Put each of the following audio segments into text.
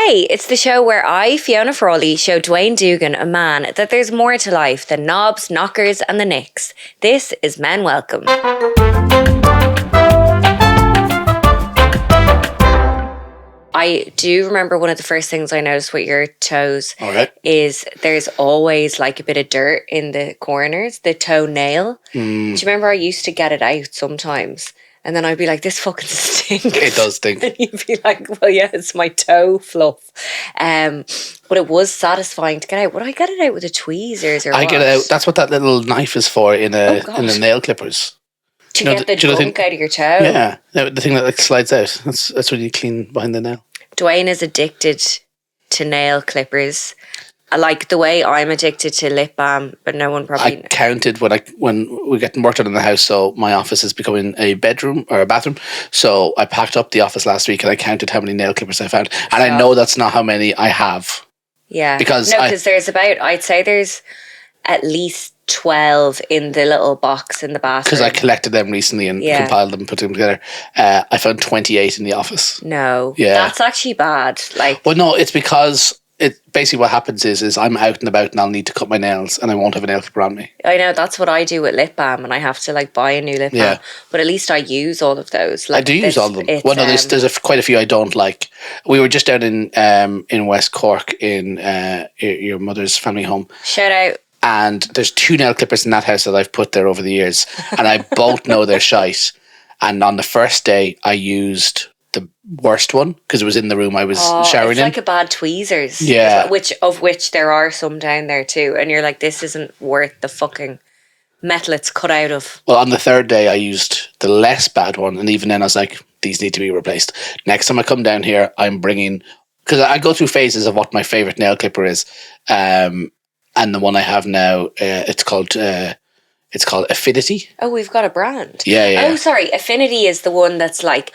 Hey, it's the show where I, Fiona Frawley, show Duane Doogan, a man, that there's more to life than knobs, knockers and the nicks. This is Men Welcome. I do remember one of the first things I noticed with your toes is there's always like a bit of dirt in the corners, the toenail. Do you remember I used to get it out sometimes? And then I'd be like, this fucking stinks. It does stink. And you'd be like, well, yeah, it's my toe fluff. But it was satisfying to get out. Would I get it out with the tweezers or what? Get it out. That's what that little knife is for in the nail clippers. To get the gunk out of your toe? Yeah. The thing that like slides out. That's when you clean behind the nail. Duane is addicted to nail clippers. Like the way I'm addicted to lip balm, but no one probably... I counted when we get work done in the house, so my office is becoming a bedroom or a bathroom. So I packed up the office last week and I counted how many nail clippers I found. And I know that's not how many I have. Yeah. Because there's I'd say there's at least 12 in the little box in the bathroom. Because I collected them recently and compiled them and put them together. I found 28 in the office. No. Yeah. That's actually bad. Well, no, it's because... basically what happens is I'm out and about and I'll need to cut my nails and I won't have a nail clipper on me. I know, that's what I do with lip balm, and I have to buy a new lip balm. But at least I use all of those. I do use all of them. Well, no, there's quite a few I don't like. We were just down in West Cork in your mother's family home. Shout out. And there's 2 nail clippers in that house that I've put there over the years, and I both know they're shite. And on the first day, I used the worst one because it was in the room I was showering it's in. Like a bad tweezers. Yeah. Of which there are some down there too. And you're like, this isn't worth the fucking metal it's cut out of. Well, on the third day, I used the less bad one. And even then, I was like, these need to be replaced. Next time I come down here, I'm bringing... Because I go through phases of what my favourite nail clipper is. And the one I have now, it's called Affinity. Oh, we've got a brand. Yeah. Oh, sorry. Affinity is the one that's like...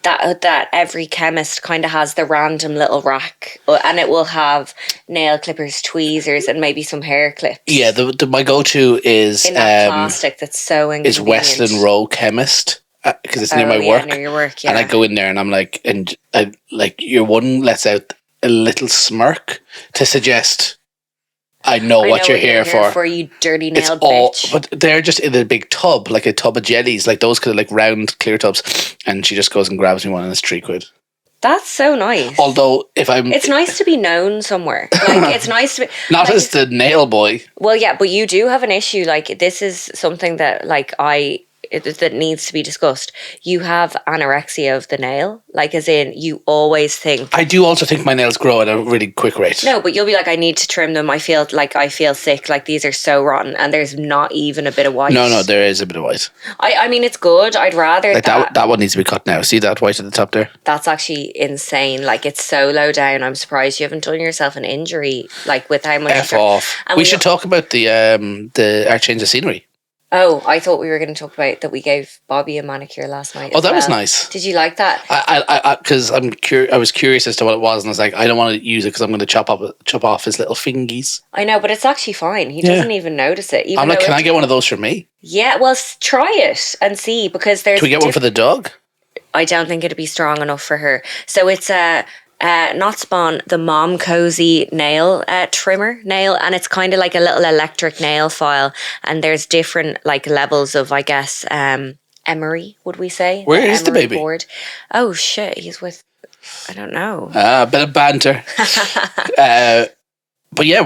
That every chemist kind of has the random little rack, and it will have nail clippers, tweezers, and maybe some hair clips. Yeah, my go-to is in that plastic that's so inconvenient. Is Westland Row Chemist because it's near my work. Near your work, yeah. And I go in there and I'm like, your one lets out a little smirk to suggest I know what you're here for. You dirty nailed bitch. But they're just in a big tub, like a tub of jellies, like those kind of round clear tubs. And she just goes and grabs me one and it's £3. That's so nice. Although it's nice to be known somewhere. It's nice to be not as the nail boy. Well, yeah, but you do have an issue. This is something that that needs to be discussed. You have anorexia of the nail, as in you always think. I do also think my nails grow at a really quick rate. No, but you'll be like, I need to trim them. I feel sick. These are so rotten, and there's not even a bit of white. No, there is a bit of white. I mean, it's good. I'd rather that one needs to be cut now. See that white at the top there? That's actually insane. It's so low down. I'm surprised you haven't done yourself an injury. With how much. F off. And we should talk about our change of scenery. Oh, I thought we were going to talk about that we gave Bobby a manicure last night. Oh, that was nice. Did you like that? Because I was curious as to what it was, and I was like, I don't want to use it because I'm going to chop off his little fingies. I know, but it's actually fine. He doesn't even notice it. I'm like, can I get one of those for me? Yeah, well, try it and see, because there's... Can we get one for the dog? I don't think it'd be strong enough for her. So it's not Spawn, the Mom Cozy nail trimmer nail, and it's kind of like a little electric nail file, and there's different levels of, I guess, emery, would we say? Where is the baby? Board. Oh shit, he's with, I don't know. A bit of banter. But yeah,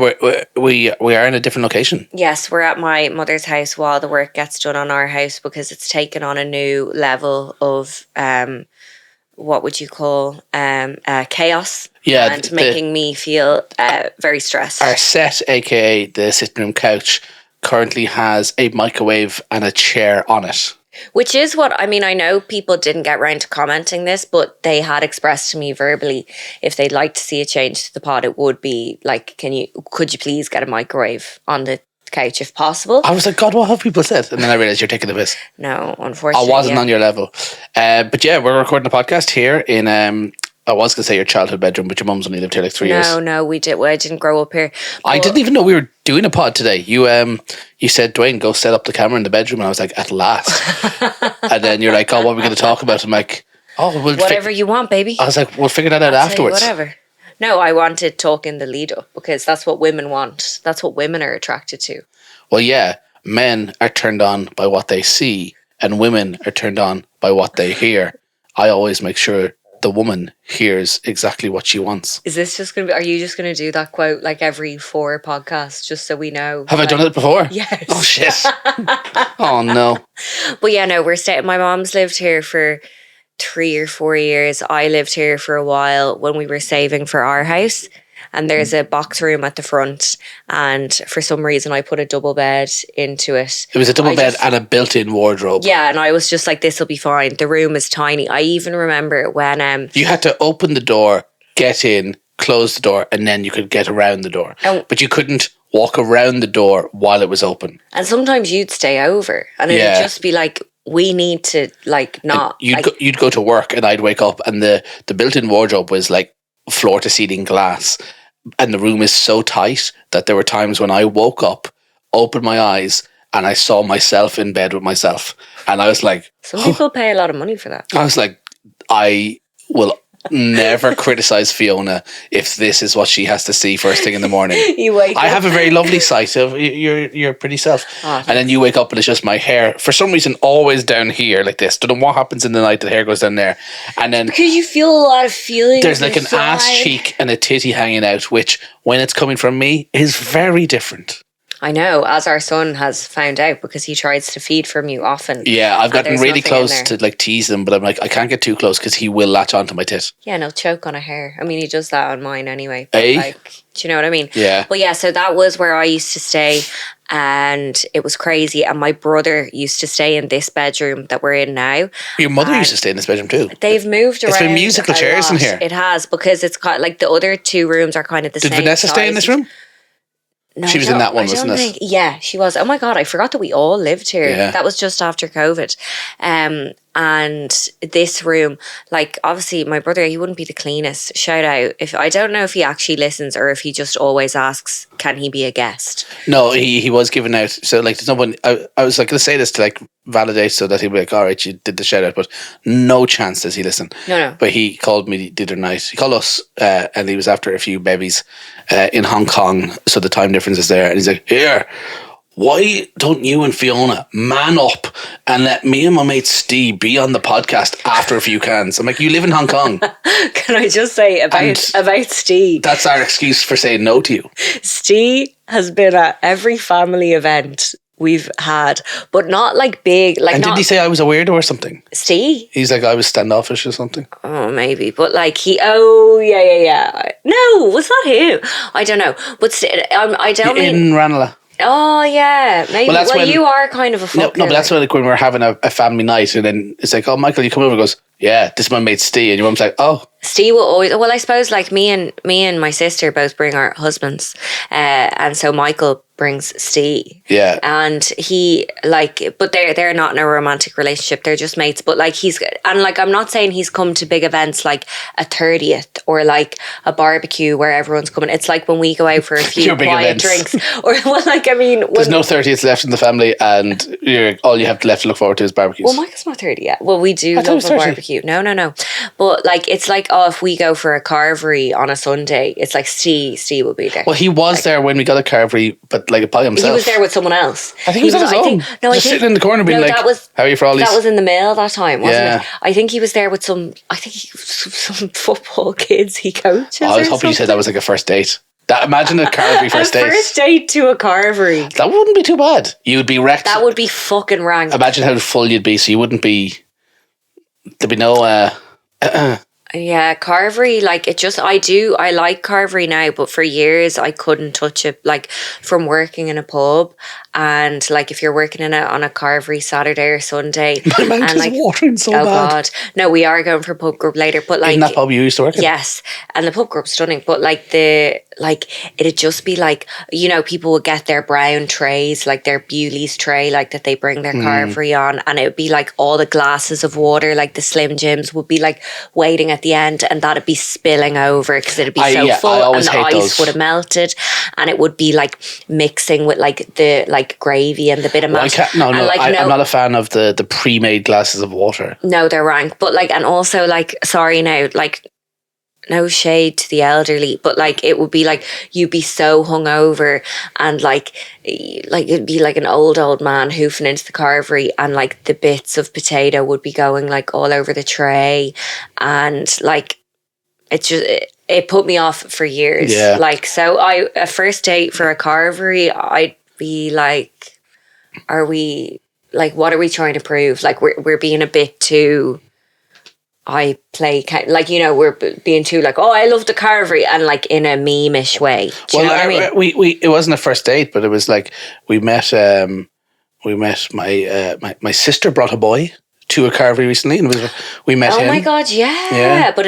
we are in a different location. Yes, we're at my mother's house while the work gets done on our house, because it's taken on a new level of what would you call chaos? Yeah, and making me feel very stressed. Our set, aka the sitting room couch, currently has a microwave and a chair on it. Which is what, I mean, I know people didn't get round to commenting this, but they had expressed to me verbally if they'd like to see a change to the pod, it would be could you please get a microwave on the couch if possible? I was like, God, what have people said? And then I realised you're taking the piss. No, unfortunately. I wasn't on your level. But yeah, we're recording a podcast here in, I was going to say your childhood bedroom, but your mum's only lived here 3 years. No, we did. I didn't grow up here. I didn't even know we were doing a pod today. You said, Duane, go set up the camera in the bedroom. And I was like, at last. And then you're like, oh, what are we going to talk about? I'm like, oh, whatever you want, baby. I was like, we'll figure that out afterwards. Whatever. No, I wanted talk in the lead up because that's what women want. That's what women are attracted to. Well, yeah, men are turned on by what they see and women are turned on by what they hear. I always make sure the woman hears exactly what she wants. Is this just going to be, are you just going to do that quote like every 4 podcasts just so we know? Have I done it before? Yes. Oh, shit. Oh, no. But yeah, no, we're staying. My mom's lived here for 3 or 4 years. I lived here for a while when we were saving for our house. And there's a box room at the front. And for some reason, I put a double bed into it. It was a double bed and a built-in wardrobe. Yeah, and I was just like, this will be fine. The room is tiny. I even remember when... you had to open the door, get in, close the door, and then you could get around the door. But you couldn't walk around the door while it was open. And sometimes you'd stay over. And it'd just be like, we need to, like, not... You'd go to work and I'd wake up and the built-in wardrobe was like floor-to-ceiling glass. And the room is so tight that there were times when I woke up, opened my eyes, and I saw myself in bed with myself. And I was like... Some people pay a lot of money for that. I was like, I will never criticize Fiona if this is what she has to see first thing in the morning. You wake up. I have a very lovely sight of your pretty self. And then you wake up and it's just my hair, for some reason, always down here like this. Don't know what happens in the night, the hair goes down there. And then... because you feel a lot of feelings. There's like an ass cheek and a titty hanging out, which, when it's coming from me, is very different. I know, as our son has found out because he tries to feed from you often. Yeah, I've gotten really close to like tease him, but I'm like, I can't get too close because he will latch onto my tit. Yeah, and he'll choke on a hair. I mean, he does that on mine anyway. But like, do you know what I mean? Yeah. But yeah, so that was where I used to stay and it was crazy. And my brother used to stay in this bedroom that we're in now. Your mother used to stay in this bedroom too. They've moved around. It's been musical chairs in here. It has, because it's got like the other 2 rooms are kind of the same. Did Vanessa stay in this room? No, she was in that one, wasn't it? Yeah, she was. Oh my God, I forgot that we all lived here. Yeah. That was just after COVID. And this room, like, obviously my brother, he wouldn't be the cleanest. Shout out. I don't know if he actually listens or if he just always asks, can he be a guest? No, he was given out. So like, there's no one, I was like, let's say this to like validate so that he'd be like, all right, you did the shout out, but no chance does he listen. No. But he called me the other night. He called us and he was after a few babies in Hong Kong. So the time difference is there. And he's like, here, why don't you and Fiona man up and let me and my mate Steve be on the podcast after a few cans? I'm like, you live in Hong Kong. Can I just say about Steve? That's our excuse for saying no to you. Steve has been at every family event we've had, but not like big. Like, and did he say I was a weirdo or something? Steve? He's like, I was standoffish or something. Oh, maybe. But like yeah. No, was that him? I don't know. But I don't mean... In Ranelagh. Oh yeah, maybe. Well, you are kind of a fucker. No, but that's when we were having a family night, and then it's like, oh, Michael, you come over. And goes, yeah, this is my mate Steve, and your mum's like, oh. Steve will always. Well, I suppose like me and my sister both bring our husbands, and so Michael brings Steve. Yeah. And he like, but they're not in a romantic relationship. They're just mates. But like and like, I'm not saying he's come to big events like a 30th or like a barbecue where everyone's coming. It's like when we go out for a few quiet drinks, or well, like I mean, there's no 30th left in the family, and all you have left to look forward to is barbecues. Well, Michael's not 30 yet. Well, we do love a barbecue. No. But like, it's like, oh, if we go for a Carvery on a Sunday, it's like Steve will be there. Well, he was there when we got a Carvery, but like by himself. He was there with someone else. I think he was on his own. Just sitting in the corner being like, how are you, Frawley? That was in the mail that time, wasn't it? I think he was there with some football kids he coaches. I was hoping you said that was like a first date. Imagine a Carvery first date. First date to a Carvery. That wouldn't be too bad. You'd be wrecked. That would be fucking rank. Imagine how full you'd be, so you wouldn't be... There'd be no... Yeah, Carvery, like I like Carvery now, but for years I couldn't touch it, like from working in a pub, and like if you're working on a Carvery Saturday or Sunday, my mouth and like is watering so bad. Oh God, no, we are going for a pub grub later, but like in that pub you used to work in? Yes, and the pub grub's stunning, but like it'd just be like, you know, people would get their brown trays, like their Bewley's tray, like that they bring their Carvery on, and it would be like all the glasses of water, like the Slim Jims would be like waiting at the end, and that'd be spilling over because it'd be so full, and the ice would have melted, and it would be like mixing with like the like gravy and the bit of mash. I'm not a fan of the pre-made glasses of water. No, they're rank, but like, and also like, sorry now, like, no shade to the elderly, but like it would be like you'd be so hungover and like it'd be like an old man hoofing into the carvery, and like the bits of potato would be going like all over the tray, and like it's just it put me off for years. Yeah. Like, so a first date for a carvery, I'd be like, are we like, what are we trying to prove? Like we're being a bit too, like, you know, we're being too like, oh, I love the carvery, and like in a meme-ish way. Do you know what I mean? We it wasn't a first date, but it was like we met my sister brought a boy to a carvery recently, and we met him. Oh my god, yeah. But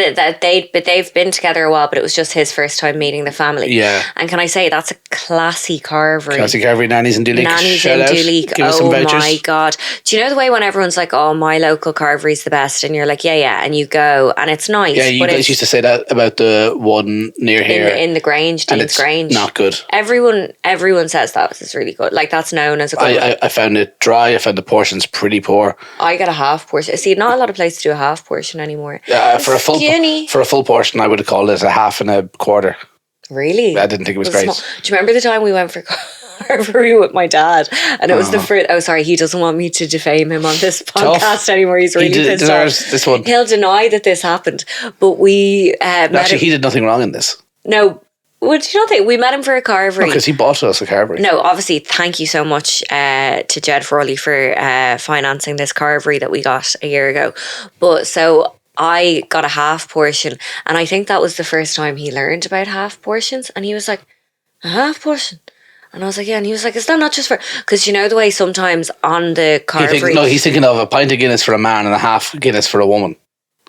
they've been together a while, but it was just his first time meeting the family. Yeah. And can I say, that's a classy carvery. Classy carvery, nannies in Duleek. Nannies in Duleek. Give us some vouchers. My god. Do you know the way when everyone's like, oh, my local carvery's the best, and you're like, yeah, and you go, and it's nice. Yeah, you guys used to say that about the one near here. In the Grange, Dean's Grange. Not good. Everyone says that it's really good. Like, that's known as a good one. I found it dry. I found the portions pretty poor. I got a half portion. See, not a lot of places do a half portion anymore. For a full portion, I would have called it a half and a quarter. Really? I didn't think it was great. Small. Do you remember the time we went for carvery with my dad, and it was the fruit? Oh, sorry, he doesn't want me to defame him on this podcast anymore. He's really pissed off. This one. He'll deny that this happened, but we actually he did nothing wrong in this. No. Well, do you not think we met him for a carvery? Because he bought us a carvery. No, obviously, thank you so much to Jed Frawley for financing this carvery that we got a year ago. But so I got a half portion, and I think that was the first time he learned about half portions, and he was like, a half portion? And I was like, yeah, and he was like, is that not just for... Because you know the way sometimes on the carvery... He's thinking of a pint of Guinness for a man and a half Guinness for a woman.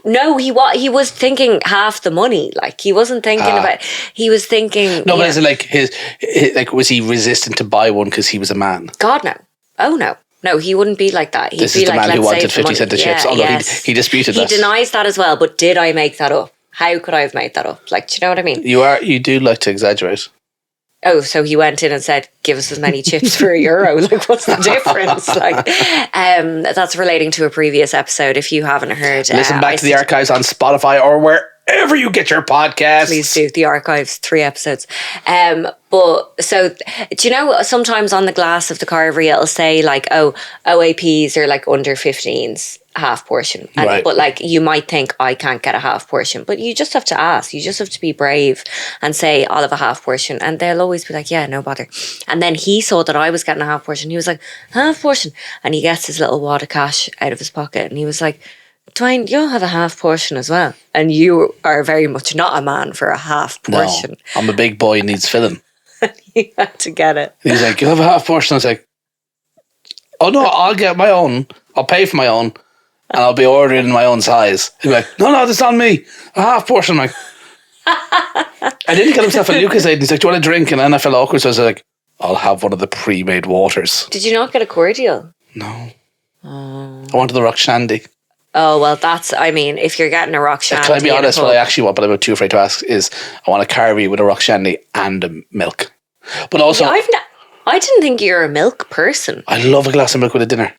No, he was thinking half the money. Like, he wasn't thinking about... He was thinking... No, but is it like was he resistant to buy one because he was a man? God, no. Oh, no. No, he wouldn't be like that. He'd this be is the like, man who wanted 50 cent of chips. Although he disputed that. He denies that as well, but did I make that up? How could I have made that up? Like, do you know what I mean? You do like to exaggerate. Oh, so he went in and said, give us as many chips for €1. Like, what's the difference? Like, that's relating to a previous episode. If you haven't heard, listen back to the archives on Spotify or wherever you get your podcasts. Please do. The archives, 3 episodes. But so, do you know, sometimes on the glass of the carvery, it'll say like, oh, OAPs are like under 15s, half portion. Right. But like, you might think, I can't get a half portion. But you just have to ask. You just have to be brave and say, I'll have a half portion. And they'll always be like, yeah, no bother. And then he saw that I was getting a half portion. He was like, half portion. And he gets his little wad of cash out of his pocket. And he was like, Duane, you'll have a half portion as well. And you are very much not a man for a half portion. No, I'm a big boy, needs filling. You had to get it. He's like, you'll have a half portion. I was like, oh no, I'll get my own. I'll pay for my own. And I'll be ordering my own size. He'd be like, no, this is on me. A half portion. I'm like, I didn't get himself a Lucasade. He's like, do you want a drink? And then I felt awkward. So I was like, I'll have one of the pre-made waters. Did you not get a cordial? No. I wanted the rock shandy. Oh, well, if you're getting a rock shandy. Can I be honest, what I actually want, but I'm too afraid to ask, is I want a carvery with a rock shandy and a milk. But also... I didn't think you're a milk person. I love a glass of milk with a dinner.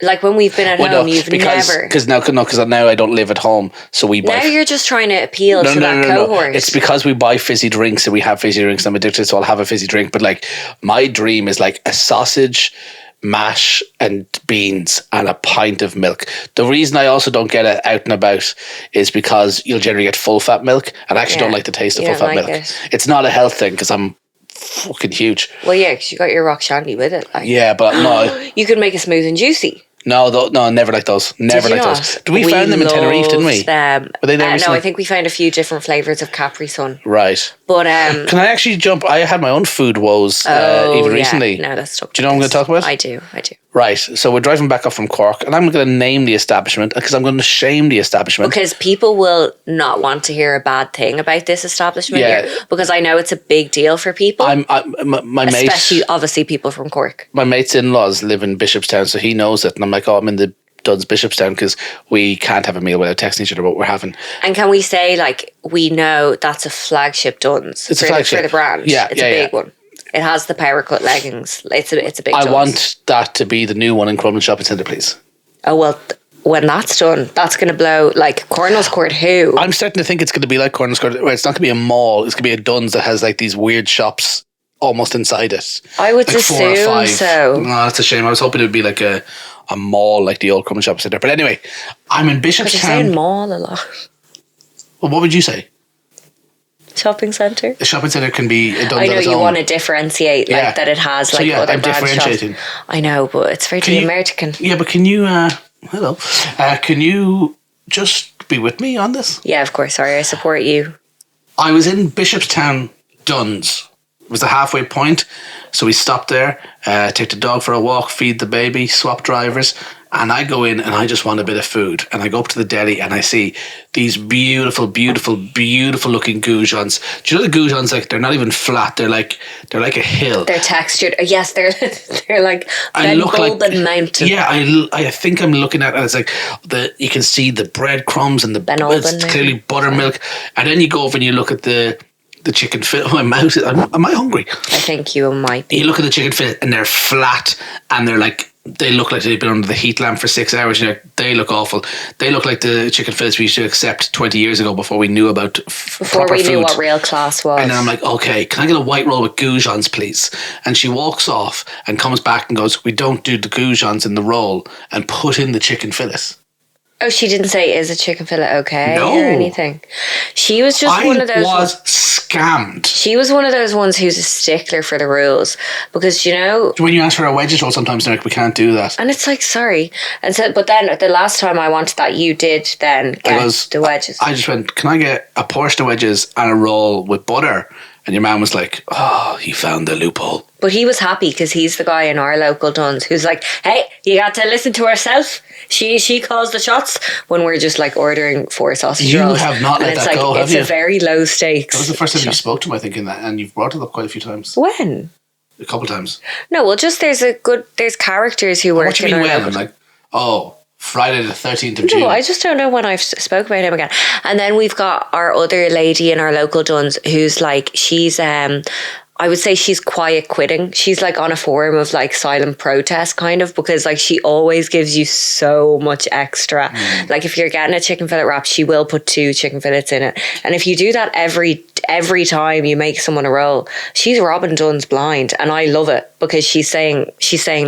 Like when we've been at home, you've never... Because now I don't live at home, so we buy... Now you're just trying to appeal to that cohort. No. It's because we buy fizzy drinks and we have fizzy drinks and I'm addicted, so I'll have a fizzy drink. But like, my dream is like a sausage, mash and beans and a pint of milk. The reason I also don't get it out and about is because you'll generally get full fat milk, and I actually don't like the taste of full fat milk. It's not a health thing because I'm fucking huge. Well, yeah, because you got your rock shandy with it. Like. Yeah, but no. You could make it smooth and juicy. No, never like those. Never like those. We found them in Tenerife, didn't we? Were they there recently? No, I think we found a few different flavours of Capri Sun. Right. But can I actually jump? I had my own food woes even recently. No, that's stuck. Do you know what I'm going to talk about? I do. Right. So we're driving back up from Cork, and I'm going to name the establishment because I'm going to shame the establishment. Because people will not want to hear a bad thing about this establishment here, because I know it's a big deal for people. My mate, especially obviously people from Cork. My mate's in-laws live in Bishopstown, so he knows it, and I'm like, oh, I'm in the Duns Bishopstown because we can't have a meal without texting each other what we're having. And can we say, like, we know that's a flagship Duns for the brand? Yeah, it's a big one. It has the power cut leggings. It's a big Duns. I want that to be the new one in Crumlin Shopping Centre, please. Oh, well, when that's done, that's going to blow like Cornwall's Court. Who? I'm starting to think it's going to be like Cornwall's Court. Where it's not going to be a mall. It's going to be a Dunn's that has like these weird shops almost inside it. I would like assume so. No, that's a shame. I was hoping it would be like a mall, like the old Crumble shops in there. But anyway, I'm in Bishopstown. You're saying mall a lot. Well, what would you say? Shopping centre. A shopping centre can be a Dunn's. I know on its you own. want to differentiate, like that it has like other I'm brand differentiating. shops. I know, but it's very American. Yeah, but can you? Hello. Can you just be with me on this? Yeah, of course. Sorry, I support you. I was in Bishopstown Dunn's. It was the halfway point, so we stopped there, take the dog for a walk, feed the baby, swap drivers, and I go in and I just want a bit of food. And I go up to the deli and I see these beautiful, beautiful, beautiful looking goujons. Do you know the goujons? Like they're not even flat. They're like a hill. They're textured. Yes, they're like Ben Golden Mountain. Yeah, I think I'm looking at it. It's like you can see the breadcrumbs and it's clearly buttermilk. And then you go over and you look at the chicken fillet. Oh, my mouth. Am I hungry? I think you might be. You look at the chicken fillet and they're flat and they look like they've been under the heat lamp for 6 hours. They look awful. They look like the chicken fillets we used to accept 20 years ago before we knew about before we knew what real class was. And then I'm like, okay, can I get a white roll with goujons, please? And she walks off and comes back and goes, we don't do the goujons in the roll, and put in the chicken fillets. Oh, she didn't say, is a chicken fillet okay or anything. She was just one of those... I was scammed. She was one of those ones who's a stickler for the rules. Because, when you ask for a wedges roll, sometimes they're like, we can't do that. And it's like, sorry. And so, but then the last time I wanted that, you did then get the wedges. I just went, can I get a portion of wedges and a roll with butter? And your man was like, oh, he found the loophole. But he was happy because he's the guy in our local Dunn's who's like, hey, you got to listen to herself. She calls the shots when we're just like ordering 4 sausage rolls. You have not let that go, have you? It's a very low stakes. That was the first time you spoke to him, I think, in that, and you've brought it up quite a few times. When? A couple of times. No, well, just there's characters who work what do you in mean our when? Like, Friday the 13th of June. No, I just don't know when I've spoke about him again. And then we've got our other lady in our local Dunn's who's like, she's I would say she's quiet quitting. She's like on a form of like silent protest kind of, because like she always gives you so much extra. Like if you're getting a chicken fillet wrap, she will put 2 chicken fillets in it. And if you do that every time you make someone a roll, she's robbing Dunn's blind, and I love it because she's saying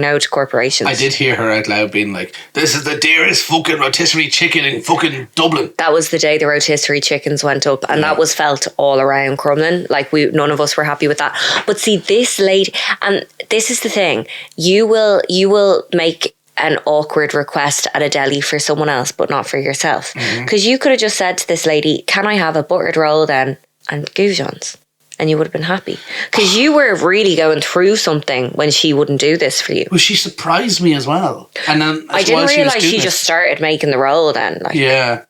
no to corporations. I did hear her out loud being like, this is the dearest fucking rotisserie chicken in fucking Dublin. That was the day the rotisserie chickens went up, and that was felt all around Crumlin. Like none of us were happy with that. But see, this lady, and this is the thing, you will make an awkward request at a deli for someone else, but not for yourself. Because you could have just said to this lady, can I have a buttered roll then and goujons? And you would have been happy. Because you were really going through something when she wouldn't do this for you. Well, she surprised me as well. And then I didn't realise she just started making the roll then. Like, yeah.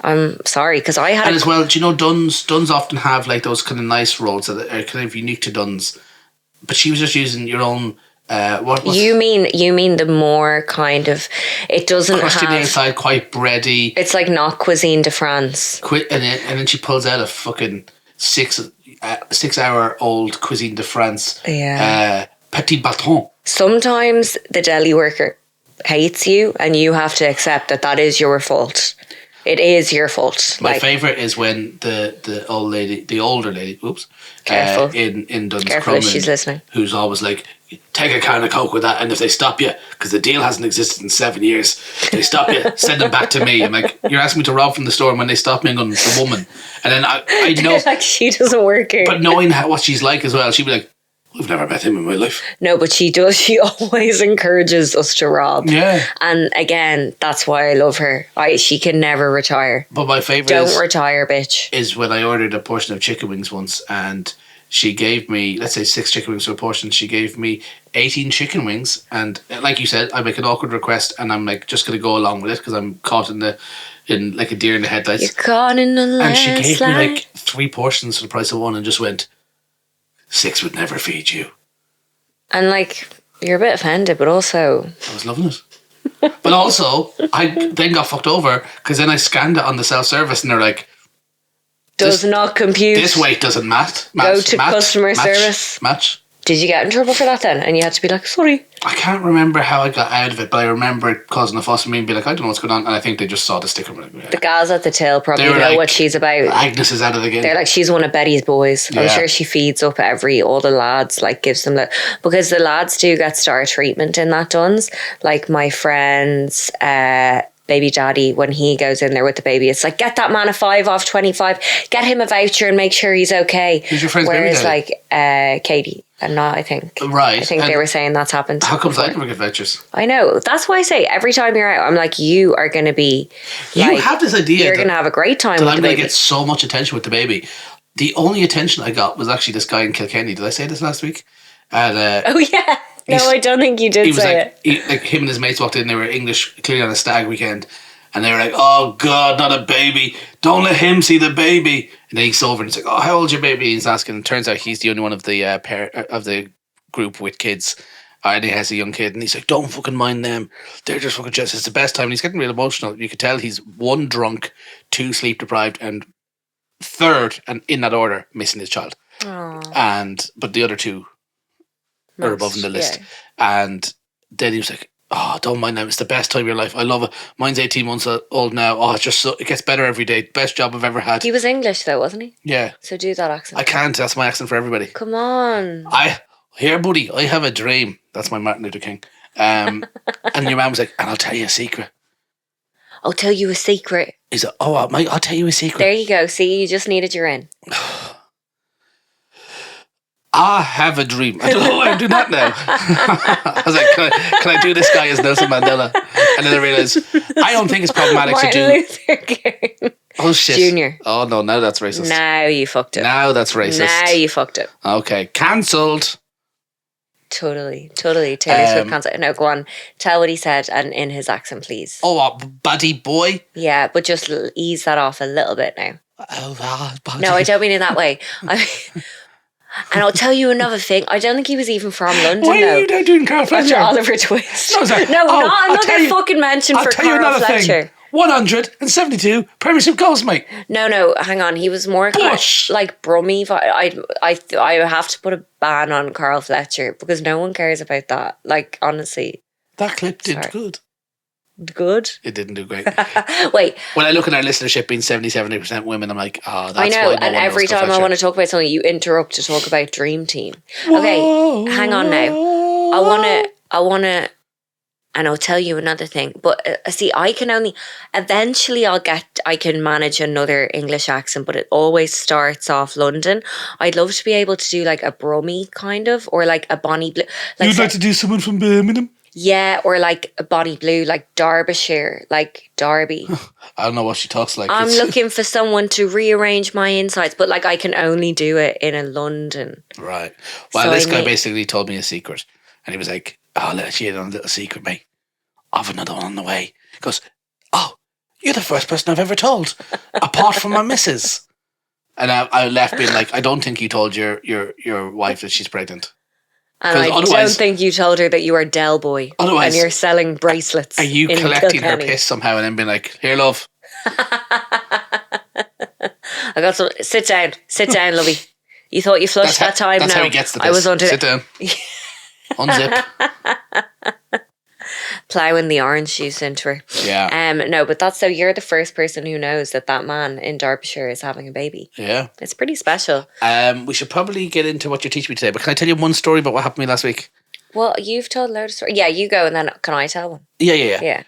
I'm sorry, because I had... And as well, do you know, Dunn's often have like those kind of nice rolls that are kind of unique to Dunn's. But she was just using your own... You mean the more kind of... It doesn't crusty have... on the inside, quite bready. It's like not cuisine de France. And then she pulls out a fucking 6-hour-old cuisine de France. Yeah. Petit bâton. Sometimes the deli worker hates you and you have to accept that is your fault. It is your fault. My favourite is when the older lady, careful. In Dunn's careful if she's listening, who's always like, take a can of Coke with that, and if they stop you, because the deal hasn't existed in 7 years, they stop you, send them back to me. I'm like, you're asking me to rob from the store, and when they stop me, I'm going, the woman. And then I know... like, she doesn't work here. But knowing what she's like as well, she'd be like, I've never met him in my life. No, but she does. She always encourages us to rob. Yeah. And again, that's why I love her. She can never retire. But my favourite Don't retire, bitch. Is when I ordered a portion of chicken wings once, and she gave me, let's say 6 chicken wings for a portion. She gave me 18 chicken wings. And like you said, I make an awkward request and I'm like, just going to go along with it because I'm caught in like a deer in the headlights. You're caught in the landslide. And she gave me like 3 portions for the price of 1 and just went, 6 would never feed you. And like, you're a bit offended, but also... I was loving it. But also, I then got fucked over because then I scanned it on the self-service and they're like... Does not compute. This weight doesn't match. Go to customer service. Match. Did you get in trouble for that then? And you had to be like, sorry. I can't remember how I got out of it, but I remember it causing a fuss with me and be like, I don't know what's going on. And I think they just saw the sticker. The gals at the till probably know like, what she's about. Agnes is at it again. They're like, she's one of Betty's boys. Yeah. I'm sure she feeds up all the lads, like gives them because the lads do get star treatment in that Duns. Like my friend's baby daddy, when he goes in there with the baby, it's like, get that man a 5 off 25, get him a voucher and make sure he's okay. Who's your friend's Whereas baby daddy? Like Katie and not, I think. Right. I think they were saying that's happened. How comes I never get vouchers? I know. That's why I say every time you're out, I'm like, you are going to be. You have this idea. You're going to have a great time that with I'm the going baby. to get so much attention with the baby. The only attention I got was actually this guy in Kilkenny. Did I say this last week? And, oh, yeah. No, I don't think you did say it. Like him and his mates walked in. They were English, clearly on a stag weekend. And they were like, oh, God, not a baby. Don't let him see the baby. And then he's over and he's like, oh, how old's your baby? He's asking. And it turns out he's the only one of the of the group with kids. And he has a young kid. And he's like, don't fucking mind them. They're just fucking just. It's the best time. And he's getting real emotional. You could tell he's 1, drunk, 2, sleep deprived, and 3rd, and in that order, missing his child. Aww. But the other 2 are above in the list. Yeah. And then he was like, oh, don't mind them. It's the best time of your life. I love it. Mine's 18 months old now. Oh, it's just it gets better every day. Best job I've ever had. He was English though, wasn't he? Yeah. So do that accent. I can't. That's my accent for everybody. Come on. Here, buddy, I have a dream. That's my Martin Luther King. And your man was like, and I'll tell you a secret. I'll tell you a secret. He's like, oh, I'll tell you a secret. There you go. See, you just needed your in. I have a dream. I don't know why I'm doing that now. I was like, can I do this guy as Nelson Mandela? And then I realised, I don't think it's problematic to do... Luther King. Oh, shit. Junior. Oh, no, now that's racist. Now you fucked it. Now that's racist. Now you fucked it. Okay, cancelled. Totally. Taylor Swift cancelled. No, go on. Tell what he said and in his accent, please. Oh, buddy boy. Yeah, but just ease that off a little bit now. Oh, buddy. No, I don't mean it that way. And I'll tell you another thing. I don't think he was even from London. Why are you now doing Carl Fletcher? Oliver Twist. No, another fucking mention for Carl Fletcher. Thing. 172 Premiership goals, mate. No, hang on. He was more like Brummy. I have to put a ban on Carl Fletcher because no one cares about that. Like, honestly. That clip did good. Good? It didn't do great. Wait. When I look at our listenership being 70% women, I'm like, oh, that's I know, why no and every time I want to talk about something, you interrupt to talk about Dream Team. Whoa. Okay, hang on now. I want to, and I'll tell you another thing. But see, eventually I can manage another English accent, but it always starts off London. I'd love to be able to do like a Brummy kind of, or like a Bonnie Blue. You'd like to do someone from Birmingham? Yeah, or like a Bonnie Blue, like Derbyshire, like Derby. I don't know what she talks like. I'm looking for someone to rearrange my insides, but like I can only do it in a London. Right. Well, this guy basically told me a secret. And he was like, oh, I'll let you in on a little secret, mate. I've another one on the way. He goes, oh, you're the first person I've ever told, apart from my missus. And I left being like, I don't think you told your wife that she's pregnant. And I don't think you told her that you are Del Boy and you're selling bracelets. Are you collecting her piss somehow and then being like, here, love? I got some. Sit down, lovey. You thought you flushed that time? That's no, how he gets the piss. I was under. Sit down. Unzip. Plowing the orange juice into her. Yeah. No, but that's so you're the first person who knows that man in Derbyshire is having a baby. Yeah. It's pretty special. We should probably get into what you're teaching me today, but can I tell you one story about what happened to me last week? Well, you've told a load of stories. Yeah, you go and then can I tell one? Yeah.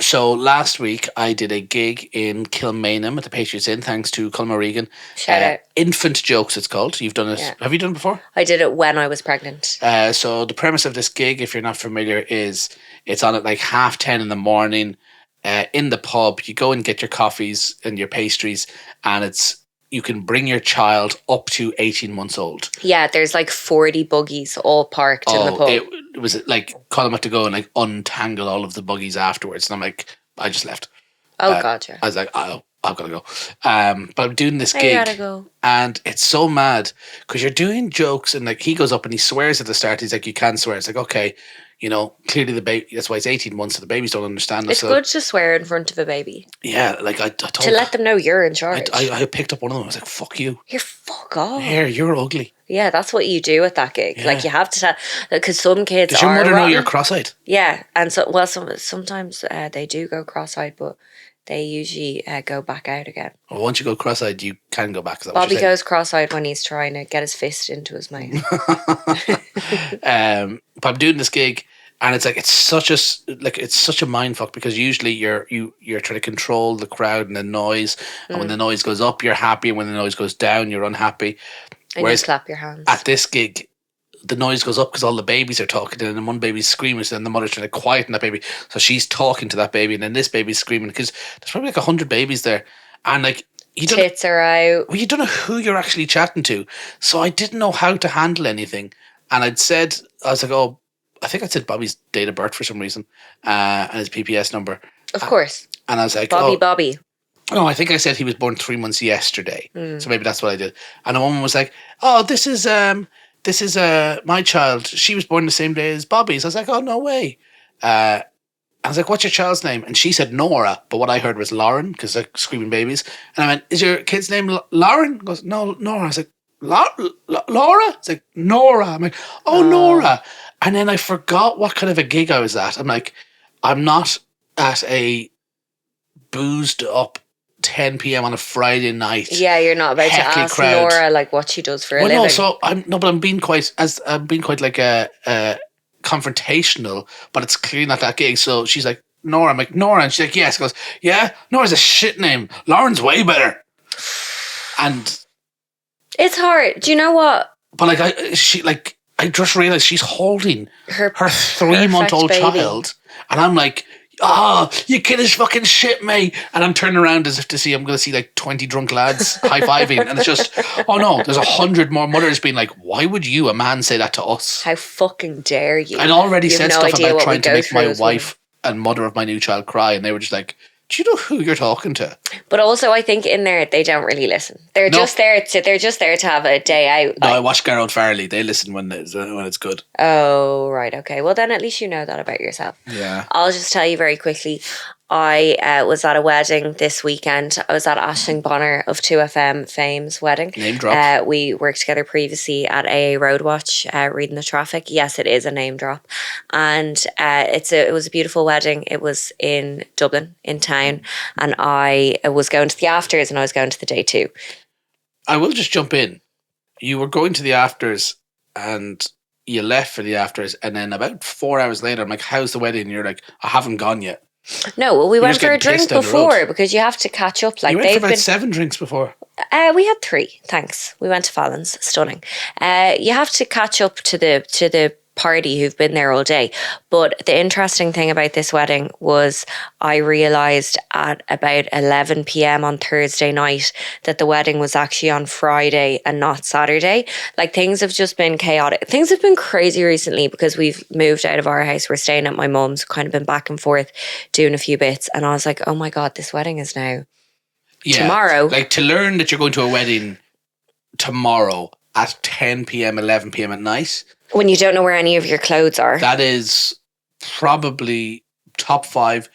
So last week I did a gig in Kilmainham at the Patriots Inn, thanks to Colm O'Regan. Shout out. Infant Jokes, it's called. You've done it. Yeah. Have you done it before? I did it when I was pregnant. So the premise of this gig, if you're not familiar, is it's on at like 10:30 in the morning in the pub. You go and get your coffees and your pastries, and you can bring your child up to 18 months old. Yeah, there's like 40 buggies all parked in the pub. It was like, Colm had to go and like untangle all of the buggies afterwards. And I'm like, I just left. Oh, gotcha. I was like, I'll I've got to go. But I'm doing this I gig, gotta go. and it's so mad because you're doing jokes, and like he goes up and he swears at the start. He's like, "You can swear." It's like, okay, clearly the baby. That's why it's 18 months, so the babies don't understand. It's good to swear in front of a baby. Yeah, like I told to let them know you're in charge. I picked up one of them. I was like, "Fuck you! You're fuck off. Here, you're ugly." Yeah, that's what you do at that gig. Yeah. Like you have to tell, because some kids Does your are mother know rotten. you're cross-eyed? Yeah, and sometimes they do go cross-eyed, but they usually go back out again. Well, once you go cross-eyed, you can go back. Is that Bobby what you're goes cross-eyed when he's trying to get his fist into his mouth. But I'm doing this gig, and it's like it's such a mind fuck because usually you're trying to control the crowd and the noise, and when the noise goes up, you're happy, and when the noise goes down, you're unhappy. And Whereas you clap your hands. at this gig, the noise goes up because all the babies are talking, and then one baby's screaming, so then the mother's trying to quieten that baby, so she's talking to that baby, and then this baby's screaming because there's probably like 100 babies there, and like tits are out. Well, you don't know who you're actually chatting to, so I didn't know how to handle anything, and I was like, oh, I think I said Bobby's date of birth for some reason, and his PPS number, Of course. and I was like, Bobby. No, I think I said he was born 3 months yesterday. So maybe that's what I did. And a woman was like, "Oh, this is my child. She was born the same day as Bobby's." I was like, "Oh, no way." I was like, "What's your child's name?" And she said Nora, but what I heard was Lauren because like screaming babies. And I went, "Is your kid's name Lauren?" He goes, "No, Nora." I was like, "Laura?" It's like Nora. I'm like, "Oh, Nora." And then I forgot what kind of a gig I was at. I'm like, I'm not at a boozed up 10 p.m. on a Friday night. Yeah, you're not about to ask crowd. Nora like what she does for a living. No, so but I'm being quite like confrontational, but it's clearly not that gig. So she's like, Nora. I'm like, Nora, and she's like, yes. She goes, yeah, Nora's a shit name. Lauren's way better. And it's hard. Do you know what? But I just realized she's holding her 3-month-old baby. child, and I'm like, "Oh, you kid is fucking shit, mate!" And I'm turning around as if to see I'm going to see like 20 drunk lads high fiving, and it's just, oh no, there's 100 more mothers being like, "Why would you, a man, say that to us? How fucking dare you?" I'd already said no stuff about trying to make my as wife and mother of my new child cry, and they were just like, "Do you know who you're talking to?" But also, I think in there they don't really listen. They're just there to have a day out. No, I watch Gerald Farley. They listen when it's good. Oh, right, okay. Well, then at least you know that about yourself. Yeah. I'll just tell you very quickly. I was at a wedding this weekend. I was at Aisling Bonner of 2FM fame's wedding. Name drop. We worked together previously at AA Roadwatch, reading the traffic. Yes, it is a name drop. And it was a beautiful wedding. It was in Dublin, in town. And I was going to the afters and I was going to the day too. I will just jump in. You were going to the afters and you left for the afters, and then about 4 hours later, I'm like, "How's the wedding?" And you're like, "I haven't gone yet." No, well, we went just for a getting pissed drink down the road. before because you have to catch up. Like You went for about 7 drinks before. We had 3, thanks. We went to Fallon's, stunning. You have to catch up to the party who've been there all day. But the interesting thing about this wedding was I realised at about 11 p.m. on Thursday night that the wedding was actually on Friday and not Saturday. Like, things have just been chaotic. Things have been crazy recently because we've moved out of our house. We're staying at my mum's, kind of been back and forth doing a few bits. And I was like, oh my God, this wedding is now tomorrow. Like, to learn that you're going to a wedding tomorrow at 10 p.m, 11 p.m. at night. When you don't know where any of your clothes are. That is probably top 5,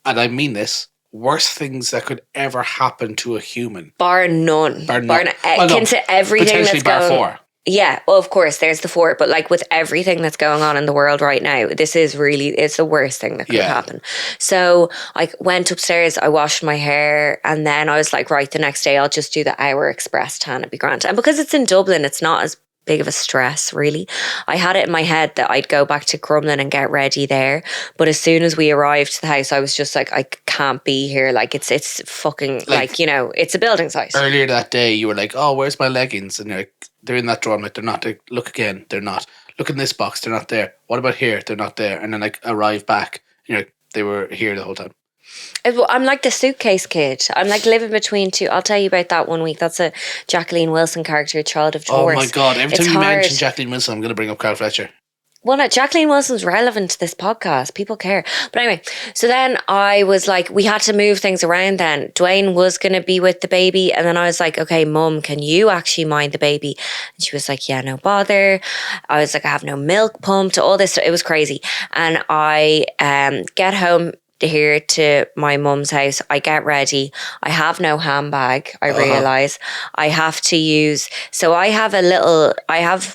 and I mean this, worst things that could ever happen to a human. Bar none. Akin to everything potentially that's bar going 4. Yeah, well, of course, there's the 4, but like with everything that's going on in the world right now, this is really, it's the worst thing that could happen. So I went upstairs, I washed my hair, and then I was like, right, the next day I'll just do the hour express tan, it'd be grand. And because it's in Dublin, it's not as big of a stress, really. I had it in my head that I'd go back to Crumlin and get ready there, but as soon as we arrived to the house, I was just like, I can't be here. Like, it's fucking, like, it's a building site. Earlier that day, you were like, "Oh, where's my leggings?" And you're like, "They're in that drawer." I'm like, "They're not." Like, look again, they're not. Look in this box, they're not there. What about here? They're not there. And then like arrive back, and you're like, they were here the whole time. I'm like the suitcase kid. I'm like living between two. I'll tell you about that one week. That's a Jacqueline Wilson character, Child of Divorce. Oh my God. Every time you hard. mention Jacqueline Wilson, I'm going to bring up Carl Fletcher. Well, no, Jacqueline Wilson's relevant to this podcast. People care. But anyway, so then I was like, we had to move things around then. Duane was going to be with the baby. And then I was like, okay, Mum, can you actually mind the baby? And she was like, yeah, no bother. I was like, I have no milk pumped, all this. It was crazy. And I get home here to my mum's house. I get ready. I have no handbag. I realise I have to use. So I have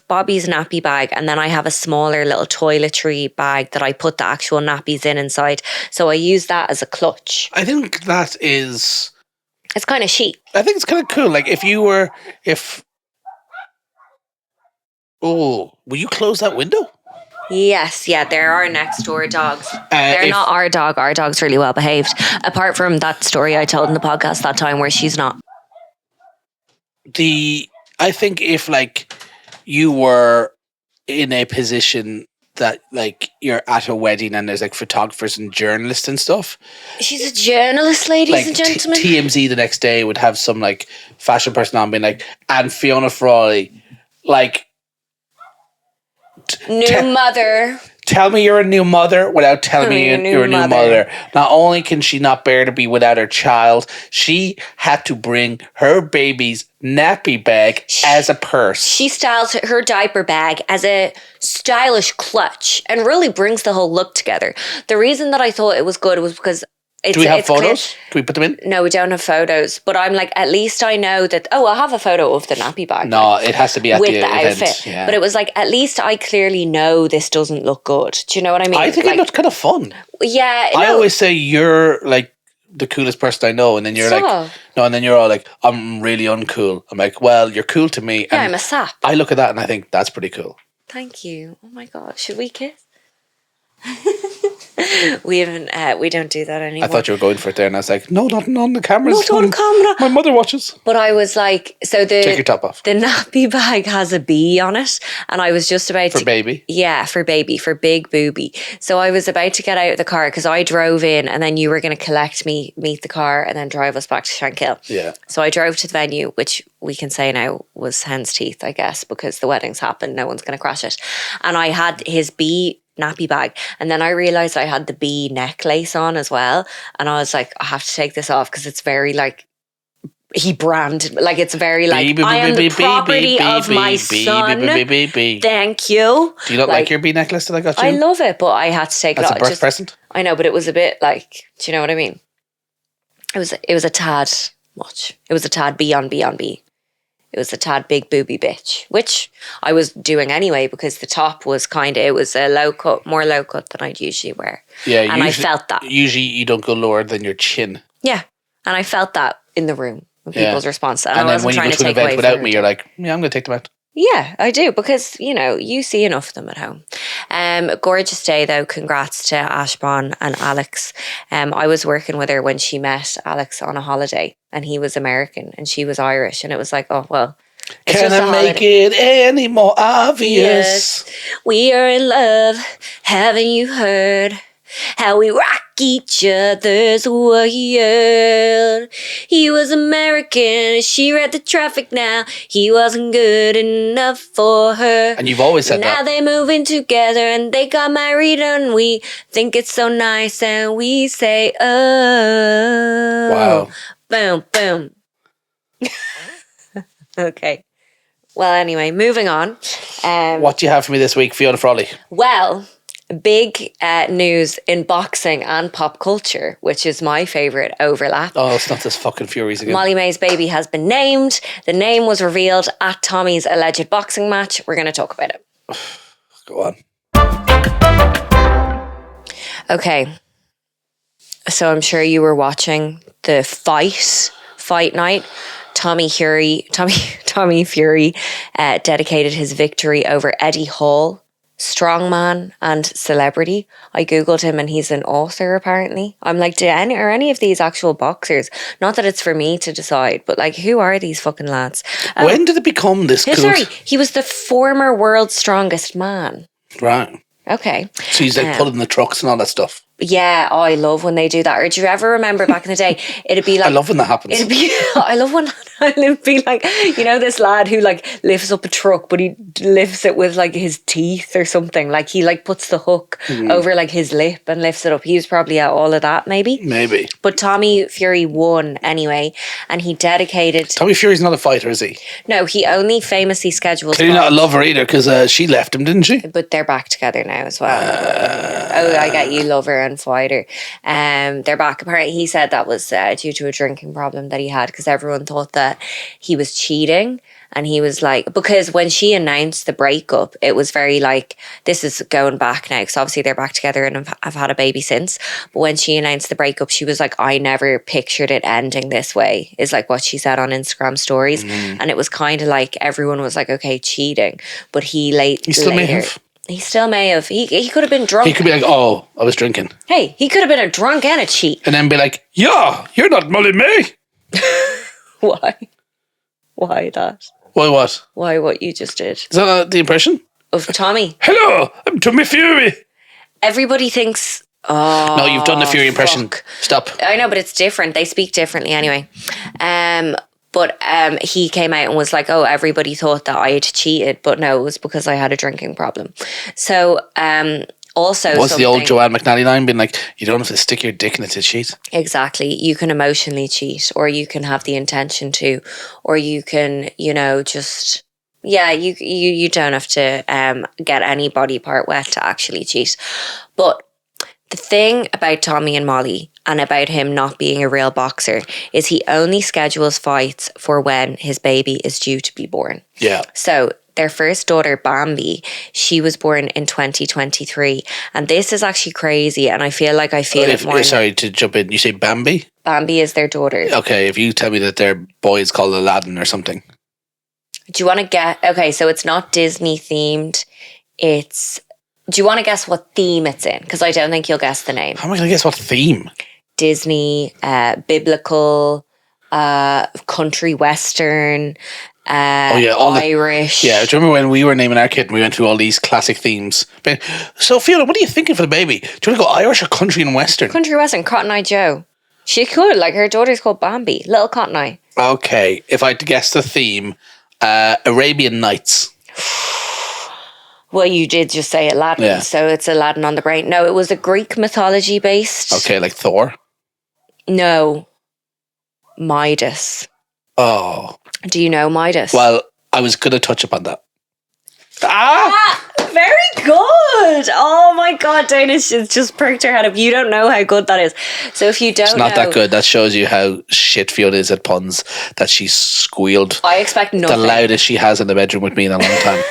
Bobby's nappy bag, and then I have a smaller little toiletry bag that I put the actual nappies in inside. So I use that as a clutch. I think that is. It's kind of chic. I think it's kind of cool. Like will you close that window? Yes, yeah, they're our next door dogs. They're not our dog. Our dog's really well behaved. Apart from that story I told in the podcast that time where she's not. I think if like you were in a position that like you're at a wedding and there's like photographers and journalists and stuff. She's a journalist, ladies and gentlemen. TMZ the next day would have some like fashion person on being like, and Fiona Frawley, like. New mother. Tell me you're a new mother without telling me you're a new mother. Not only can she not bear to be without her child, she had to bring her baby's nappy bag as a purse. She styles her diaper bag as a stylish clutch and really brings the whole look together. The reason that I thought it was good was because do we have photos? Do we put them in? No, we don't have photos. But I'm like, at least I know that. Oh, I have a photo of the nappy bag. No, it has to be at with the outfit. Event. Yeah. But it was like, at least I clearly know this doesn't look good. Do you know what I mean? I think it looked kind of fun. Yeah. I always say you're like the coolest person I know, and then you're like, no, and then you're all like, I'm really uncool. I'm like, well, you're cool to me. Yeah, I'm a sap. I look at that and I think that's pretty cool. Thank you. Oh my God, should we kiss? We haven't. We don't do that anymore. I thought you were going for it there, and I was like, "No, not on the cameras. Not on camera. My mother watches." But I was like, so take your top off. The nappy bag has a bee on it, and I was just about for baby. Yeah, for baby, for big booby. So I was about to get out of the car because I drove in, and then you were going to collect me, meet the car, and then drive us back to Shankill. Yeah. So I drove to the venue, which we can say now was hen's teeth, I guess, because the wedding's happened. No one's going to crash it, and I had his bee nappy bag, and then I realized I had the bee necklace on as well, and I was like, I have to take this off because it's very like he branded, like it's very like I am the property of my son. Thank you. Do you not like your bee necklace that I got you? I love it, but I had to take it off. That's a birth present. I know, but it was a bit like, do you know what I mean? It was a tad much. It was a tad bee on bee on bee. It was a tad big booby bitch, which I was doing anyway because the top was it was a more low cut than I'd usually wear. Yeah, and I felt that. Usually you don't go lower than your chin. Yeah, and I felt that in the room, people's response. And then when you go to an event without me, you're like, yeah, I'm going to take them out. Yeah, I do, because, you know, you see enough of them at home. Gorgeous day, though. Congrats to Ashbon and Alex. I was working with her when she met Alex on a holiday, and he was American and she was Irish. And it was like, oh, well. Can I make it any more obvious? Yes, we are in love. Haven't you heard how we rock each other's world? He was American, she read the traffic now. He wasn't good enough for her. And you've always said now that. Now they're moving together and they got married, and we think it's so nice, and we say, oh. Wow. Boom, boom. Okay. Well, anyway, moving on. What do you have for me this week, Fiona Frawley? Well, big news in boxing and pop culture, which is my favourite overlap. Oh, it's not this fucking Furies again. Molly Mae's baby has been named. The name was revealed at Tommy's alleged boxing match. We're going to talk about it. Go on. Okay. So I'm sure you were watching the fight night. Tommy Fury dedicated his victory over Eddie Hall, strongman and celebrity. I googled him and he's an author apparently. I'm like, are any of these actual boxers? Not that it's for me to decide, but like, who are these fucking lads? When did it become this cool? Sorry, he was the former world's strongest man. Right. Okay. So he's like pulling the trucks and all that stuff. Yeah, oh, I love when they do that. Or do you ever remember back in the day? It'd be like I love when that happens. I love when it'd be like, this lad who like lifts up a truck, but he lifts it with like his teeth or something. Like he like puts the hook over like his lip and lifts it up. He was probably at all of that, maybe. Maybe. But Tommy Fury won anyway, and he dedicated. Tommy Fury's not a fighter, is he? No, he only famously schedules. Clearly not a lover either, because she left him, didn't she? But they're back together now as well. Oh, I get you, lover and fighter. They're back. Apparently, he said that was due to a drinking problem that he had, because everyone thought that he was cheating. And he was like, because when she announced the breakup, it was very like, this is going back now, because obviously they're back together and have had a baby since. But when she announced the breakup, she was like, I never pictured it ending this way, is like what she said on Instagram stories. And it was kind of like, everyone was like, okay, cheating. But he still may have. He still may have. He could have been drunk. He could be like, oh, I was drinking. Hey, he could have been a drunk and a cheat. And then be like, yeah, you're not Molly Mae. Why? Why that? Why what? Why what you just did? Is that the impression? Of Tommy. Hello, I'm Tommy Fury. Everybody thinks, oh, no, you've done the Fury impression. Fuck. Stop. I know, but it's different. They speak differently anyway. But he came out and was like, oh, everybody thought that I had cheated, but no, it was because I had a drinking problem. So also, what's the old Joanne McNally line being like, you don't have to stick your dick in it to cheat? Exactly. You can emotionally cheat, or you can have the intention to, or you can, just, yeah, you don't have to get any body part wet to actually cheat. But the thing about Tommy and Molly, and about him not being a real boxer, is he only schedules fights for when his baby is due to be born. Yeah. So their first daughter, Bambi, she was born in 2023. And this is actually crazy. And I feel it more. Sorry to jump in. You say Bambi? Bambi is their daughter. Okay, if you tell me that their boy is called Aladdin or something. Do you want to get... Okay, so it's not Disney themed. Do you want to guess what theme it's in? Because I don't think you'll guess the name. How am I going to guess what theme? Disney, biblical, country western... Irish. Do you remember when we were naming our kid and we went through all these classic themes? So, Fiona, what are you thinking for the baby? Do you want to go Irish or country and western? Country western, Cotton Eye Joe. She could, like her daughter's called Bambi, Little Cotton Eye. Okay, if I had to guess the theme, Arabian Nights. Well, you did just say Aladdin, so it's Aladdin on the brain. No, it was a Greek mythology based. Okay, like Thor? No. Midas. Oh. Do you know Midas? Well, I was going to touch upon that. Very good. Oh my God, Dana, she's just perked her head up. You don't know how good that is. So if you don't It's not that good. That shows you how shit Fiona is at puns, that she's squealed. I expect nothing. The loudest she has in the bedroom with me in a long time.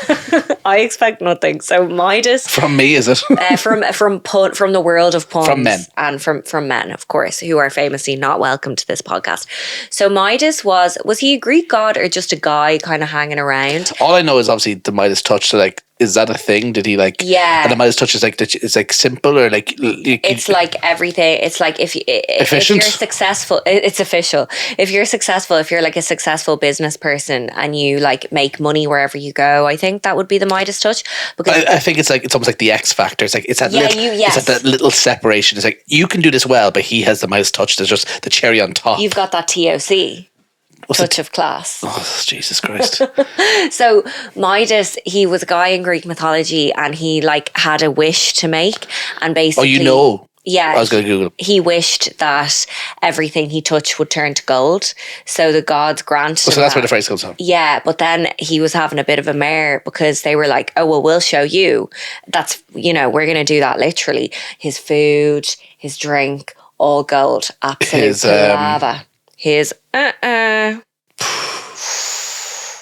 I expect nothing. So Midas... From me, is it? from the world of puns. From men. And from men, of course, who are famously not welcome to this podcast. So Midas was he a Greek god or just a guy kind of hanging around? All I know is obviously the Midas touch. So like, is that a thing? Did he like? Yeah. And the Midas touch is like it's like simple or like. It's like everything. It's like if you're successful, it's official. If you're successful, if you're like a successful business person and you like make money wherever you go, I think that would be the Midas touch. Because I think it's almost like the X Factor. It's like it's that yes. It's like that little separation. It's like you can do this well, but he has the Midas touch. There's just the cherry on top. You've got that TOC. Touch of class. Oh, Jesus Christ. So Midas, he was a guy in Greek mythology and he like had a wish to make, and basically... Yeah. I was going to Google. He wished that everything he touched would turn to gold. So the gods granted him so that's where the phrase comes from. Yeah, but then he was having a bit of a mare because they were like, oh, well, we'll show you. That's, we're going to do that literally. His food, his drink, all gold. Absolute lava. His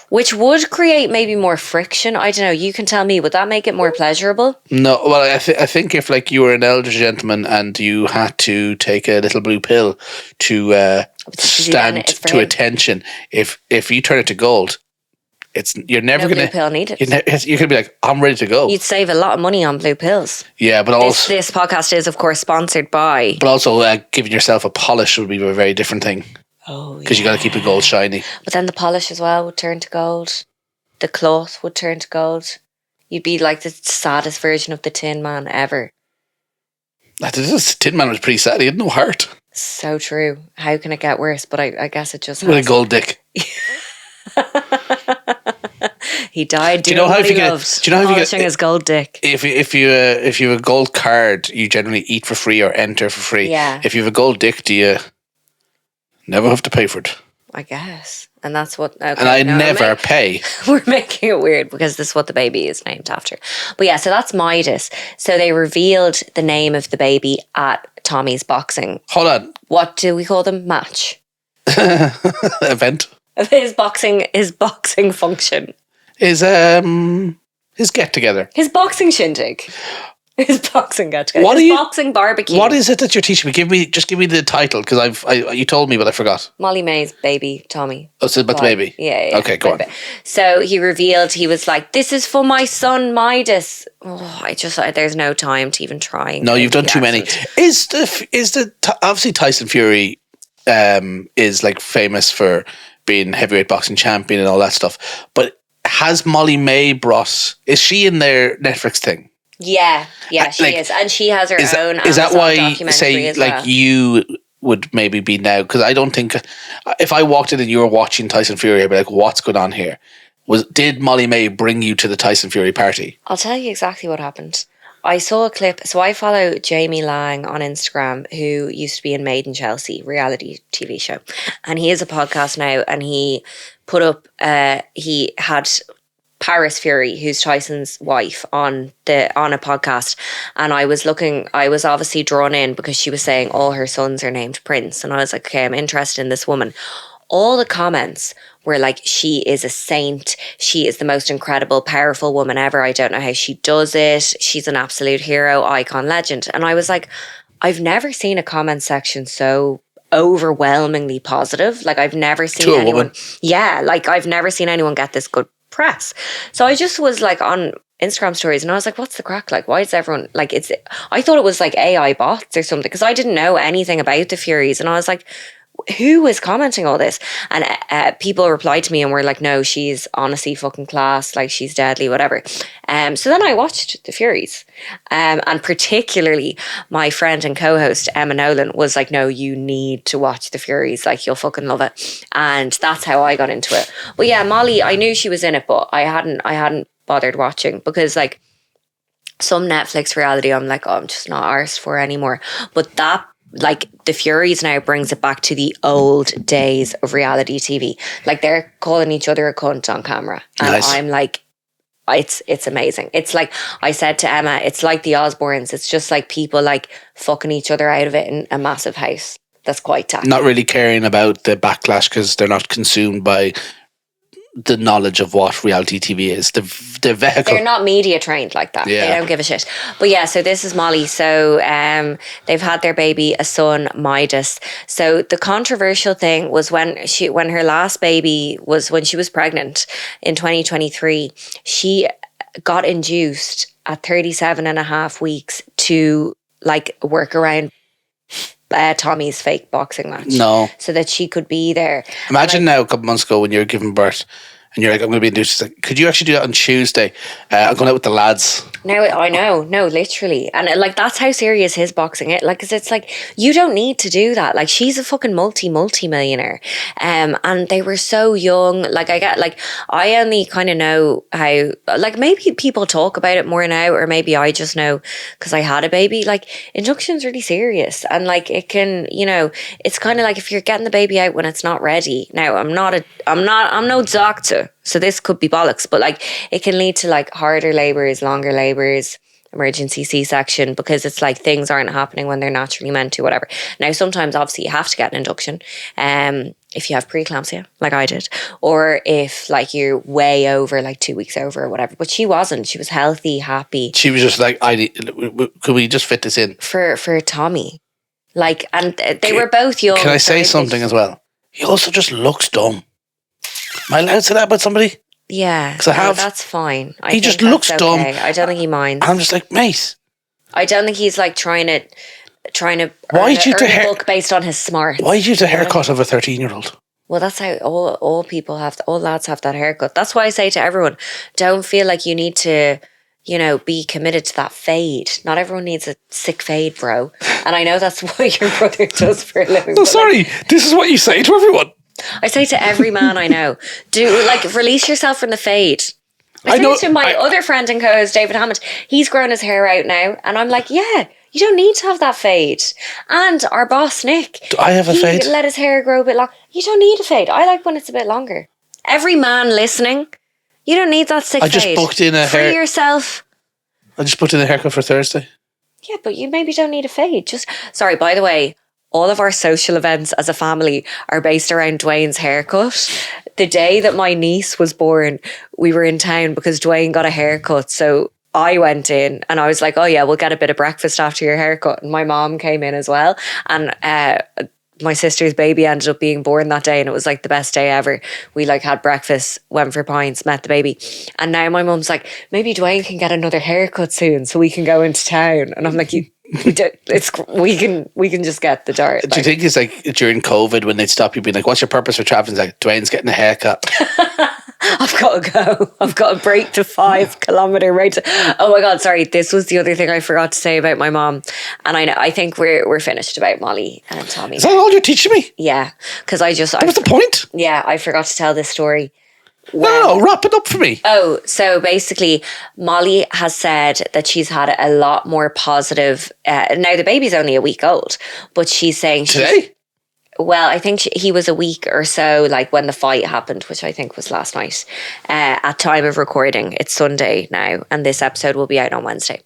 which would create maybe more friction. I don't know. You can tell me. Would that make it more pleasurable? No. Well, I think if like you were an elder gentleman and you had to take a little blue pill to stand to attention, if you turn it to gold, you're never going to... blue pill needed. You're going to be like, I'm ready to go. You'd save a lot of money on blue pills. Yeah, but also... This podcast is, of course, sponsored by... But also giving yourself a polish would be a very different thing. Oh, because you got to keep the gold shiny. But then the polish as well would turn to gold. The cloth would turn to gold. You'd be like the saddest version of the Tin Man ever. Tin Man was pretty sad. He had no heart. So true. How can it get worse? But I guess it just With a has. gold dick. He died doing Do you know how what if he you get- loved, do you know how if you polishing get- his gold dick. If you have a gold card, you generally eat for free or enter for free. Yeah. If you have a gold dick, do you never have to pay for it? I guess. And that's what... Okay, And I never pay. We're making it weird because this is what the baby is named after. But yeah, so that's Midas. So they revealed the name of the baby at Tommy's boxing. Hold on. What do we call them? Match. Event His boxing function. is his get together. His boxing shindig. His boxing get together. What His are you- boxing barbecue. What is it that you're teaching me? Just give me the title because you told me but I forgot. Molly Mae's baby, Tommy. Oh, so about the Right. baby. Yeah. Okay, go on. So he revealed, he was like, "This is for my son Midas." Oh, there's no time to even try. No, you've done too many. Obviously Tyson Fury is like famous for being heavyweight boxing champion and all that stuff. But has Molly Mae is she in their Netflix thing? Yeah, she like, is, and she has her own. Is that Amazon why documentary say as like well. you would maybe be now? Because I don't think if I walked in and you were watching Tyson Fury, I'd be like, "What's going on here?" Did Molly Mae bring you to the Tyson Fury party? I'll tell you exactly what happened. I saw a clip. So I follow Jamie Lang on Instagram, who used to be in Made in Chelsea, reality TV show. And he has a podcast now, and he put up, he had Paris Fury, who's Tyson's wife, on a podcast. And I was obviously drawn in because she was saying all her sons are named Prince. And I was like, okay, I'm interested in this woman. All the comments were like, she is a saint. She is the most incredible, powerful woman ever. I don't know how she does it. She's an absolute hero, icon, legend. And I was like, I've never seen a comment section so overwhelmingly positive. Like I've never seen To a anyone. woman. Yeah, like I've never seen anyone get this good press. So I just was like on Instagram stories and I was like, what's the crack? Like, why is everyone like, I thought it was like AI bots or something because I didn't know anything about the Furies. And I was like, who is commenting all this? And people replied to me and were like, no, she's honestly fucking class, like she's deadly, whatever. So then I watched the Furies, and particularly my friend and co-host Emma Nolan was like, no, you need to watch the Furies, like you'll fucking love it. And that's how I got into it. But yeah, Molly, I knew she was in it, but I hadn't bothered watching because like some Netflix reality I'm like, oh, I'm just not arsed for anymore. But that, like the Furies now brings it back to the old days of reality TV. Like they're calling each other a cunt on camera. And Nice. I'm like, it's amazing. It's like, I said to Emma, it's like the Osbournes. It's just like people like fucking each other out of it in a massive house. That's quite tacky. Not really caring about the backlash because they're not consumed by the knowledge of what reality TV is. The vehicle. They're not media trained like that. Yeah. They don't give a shit. But yeah, so this is Molly. So they've had their baby, a son, Midas. So the controversial thing was when her last baby was when she was pregnant in 2023, she got induced at 37 and a half weeks to like work around Tommy's fake boxing match. No. So that she could be there. Imagine now a couple months ago when you're giving birth and you're like, I'm going to be induced. She's like, could you actually do that on Tuesday? I'm going out with the lads. No, I know. No, literally. And like, that's how serious his boxing is. Like, cause it's like, you don't need to do that. Like, she's a fucking multi-millionaire. And they were so young. Like, I only kind of know how, like, maybe people talk about it more now, or maybe I just know because I had a baby. Like, induction's really serious. And like, it can, it's kind of like if you're getting the baby out when it's not ready. Now, I'm no doctor. So this could be bollocks, but like it can lead to like harder labours, longer labours, emergency C-section, because it's like things aren't happening when they're naturally meant to, whatever. Now, sometimes obviously you have to get an induction if you have preeclampsia, like I did, or if like you're way over, like 2 weeks over or whatever. But she wasn't. She was healthy, happy. She was just like, could we just fit this in? For Tommy. Like, and they were both young. Can I so say something as well? He also just looks dumb. Am I allowed to say that about somebody? Yeah, 'Cause I have- that's fine. I He think just that's looks dumb. okay. I don't think he minds. I'm just like, mate. I don't think he's like trying to Why earn did you a hair- book based on his smarts. Why did you use a haircut of a 13-year-old? Well, that's how all people have. All lads have that haircut. That's why I say to everyone, don't feel like you need to be committed to that fade. Not everyone needs a sick fade, bro. And I know that's what your brother does for a living. No, sorry. This is what you say to everyone. I say to every man I know, release yourself from the fade. I say to my other friend and co-host, David Hammond, he's grown his hair out now. And I'm like, yeah, you don't need to have that fade. And our boss, Nick. Do I have a fade? Let his hair grow a bit long. You don't need a fade. I like when it's a bit longer. Every man listening, you don't need that sick fade. I just booked in a Free yourself. I just booked in a haircut for Thursday. Yeah, but you maybe don't need a fade. Sorry, by the way, all of our social events as a family are based around Duane's haircut. The day that my niece was born, we were in town because Duane got a haircut. So I went in and I was like, oh yeah, we'll get a bit of breakfast after your haircut. And my mom came in as well. And my sister's baby ended up being born that day and it was like the best day ever. We had breakfast, went for pints, met the baby. And now my mum's like, maybe Duane can get another haircut soon so we can go into town. And I'm like, we can just get the dart. Do you think it's like during COVID when they'd stop you being like, what's your purpose for traveling? It's like, Duane's getting a haircut. I've got to go. I've got to break the 5 kilometer road. Oh my God, sorry. This was the other thing I forgot to say about my mom. And I think we're finished about Molly and Tommy. Is that all you're teaching me? Yeah. Because what's the point? Yeah, I forgot to tell this story. No, wrap it up for me. Oh, so basically, Molly has said that she's had a lot more positive. Now, the baby's only a week old, but she's saying... Today? Well, I think he was a week or so, when the fight happened, which I think was last night. At time of recording, it's Sunday now, and this episode will be out on Wednesday.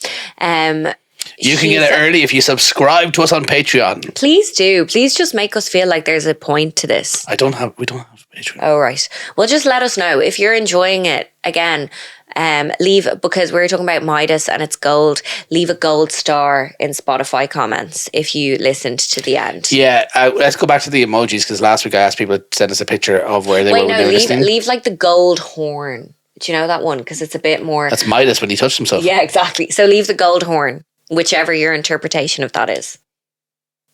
You can get it early if you subscribe to us on Patreon. Please do. Please just make us feel like there's a point to this. We don't have Patreon. Oh, right. Well, just let us know. If you're enjoying it, again, because we're talking about Midas and it's gold, leave a gold star in Spotify comments if you listened to the end. Yeah, let's go back to the emojis because last week I asked people to send us a picture of where they were listening. Leave the gold horn. Do you know that one? Because it's a bit more... That's Midas when he touched himself. Yeah, exactly. So leave the gold horn, whichever your interpretation of that is.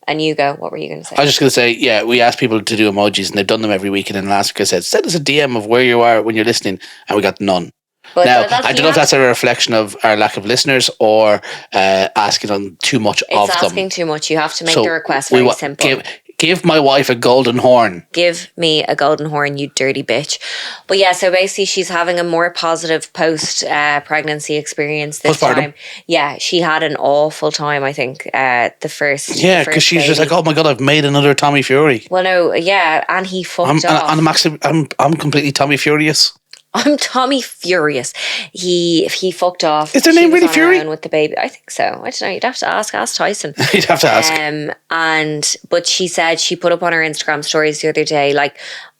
And you go, what were you going to say? I was just going to say, yeah, we asked people to do emojis and they've done them every week. And then last week I said, send us a DM of where you are when you're listening. And we got none. But now, I don't know if that's a reflection of our lack of listeners or asking on too much of them. It's asking too much. You have to make the request very simple. Give my wife a golden horn. Give me a golden horn, you dirty bitch. But yeah, so basically she's having a more positive post-pregnancy experience this time. Yeah, she had an awful time, I think, the first Yeah, because she's just like, oh my God, I've made another Tommy Fury. Well, no, yeah, and he fucked off. I'm completely Tommy Furious. I'm Tommy Furious. He fucked off. Is their name really Fury? With the baby, I think so. I don't know. You'd have to ask Tyson. You'd have to ask. But she said she put up on her Instagram stories the other day,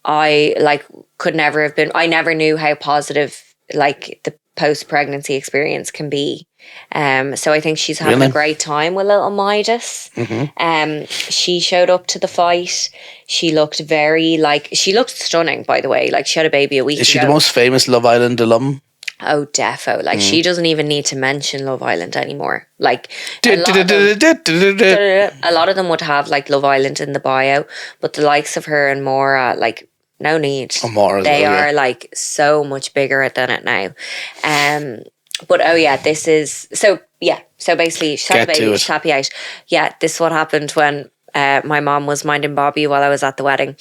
I could never have been. I never knew how positive the post-pregnancy experience can be. So I think she's having a great time with little Midas. Mm-hmm. She showed up to the fight. She looked she looked stunning, by the way. She had a baby a week ago. Is she the most famous Love Island alum? Oh, defo. She doesn't even need to mention Love Island anymore. A lot of them would have Love Island in the bio, but the likes of her and Maura, no need. They are so much bigger than it now. But oh yeah, this is so basically she's had a baby, she's happy out. Yeah, this is what happened when my mom was minding Bobby while I was at the wedding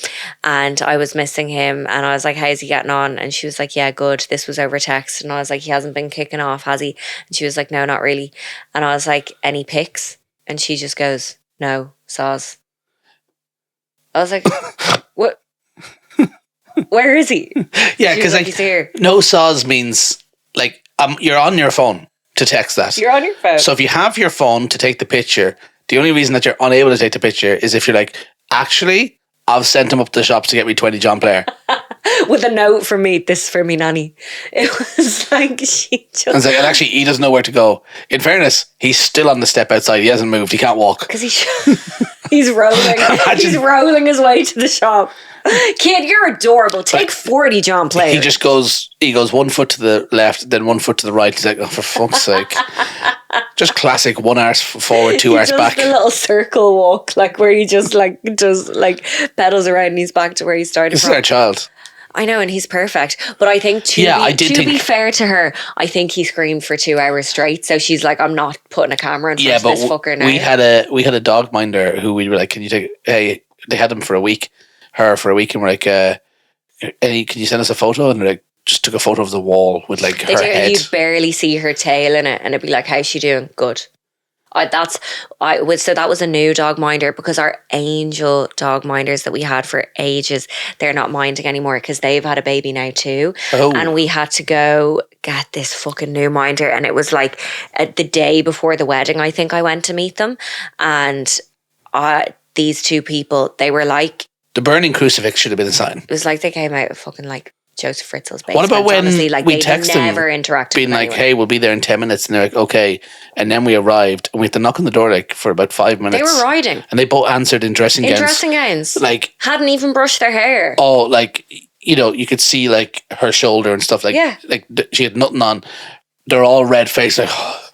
and I was missing him and I was like, how's he getting on? And she was like, yeah, good. This was over text. And I was like, he hasn't been kicking off, has he? And she was like, no, not really. And I was like, any pics? And she just goes, no, saws. I was like, what? Where is he? Yeah, because he's here. No saws means you're on your phone to text that. You're on your phone. So if you have your phone to take the picture, the only reason that you're unable to take the picture is if you're like, actually, I've sent him up to the shops to get me 20 John Player. With a note from me, this is for me nanny. It was she just... And actually, he doesn't know where to go. In fairness, he's still on the step outside. He hasn't moved. He can't walk. Because he's rolling. He's rolling his way to the shop. Kid, you're adorable. Take 40 John Player. He goes 1 foot to the left, then 1 foot to the right. He's like, oh, for fuck's sake. Just classic 1 arse forward, 2 arse back. The little circle walk, where he just does pedals around and he's back to where he started This is our child. I know, and he's perfect. But I think to be fair to her, I think he screamed for 2 hours straight. So she's like, I'm not putting a camera in front of this fucker now. We had a dog minder who we were like, can you take? Hey, they had him for a week, and we're like, can you send us a photo? And they're like, just took a photo of the wall with like her head. You'd barely see her tail in it, and it'd be like, how's she doing? Good. So that was a new dog minder, because our angel dog minders that we had for ages, they're not minding anymore because they've had a baby now too. Oh. And we had to go get this fucking new minder, and it was like the day before the wedding, I think I went to meet them, and these two people, they were like, the burning crucifix should have been a sign. It was like they came out of fucking like Joseph Fritzl's basement. What about when honestly, like we texted them, being like, hey, we'll be there in 10 minutes, and they're like, okay. And then we arrived, and we had to knock on the door like for about 5 minutes. They were riding, and they both answered in dressing gowns. Like, hadn't even brushed their hair. Oh, like, you know, you could see like her shoulder and stuff. Like, like she had nothing on. They're all red faced. Like,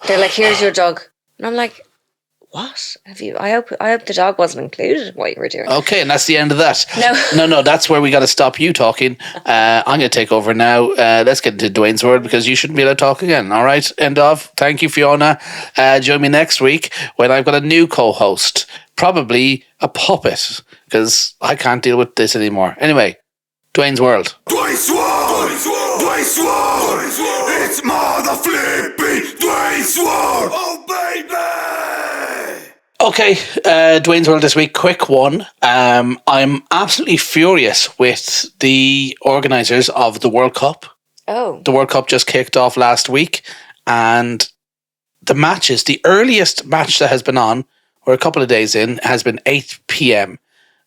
they're like, here's your dog, and I'm like, what have you? I hope the dog wasn't included in what you were doing. Okay, and that's the end of that. No, that's where we got to stop you talking. I'm going to take over now. Let's get into Duane's word, because you shouldn't be allowed to talk again. All right, end of. Thank you, Fiona. Join me next week when I've got a new co-host, probably a puppet, because I can't deal with this anymore. Anyway, Duane's world. Duane's world. Duane's world. It's mother flipping Duane's world. Oh baby. Okay, Duane's World this week, quick one. I'm absolutely furious with the organisers of the World Cup. Oh. The World Cup just kicked off last week, and the matches, the earliest match that has been on, or a couple of days in, has been 8 p.m.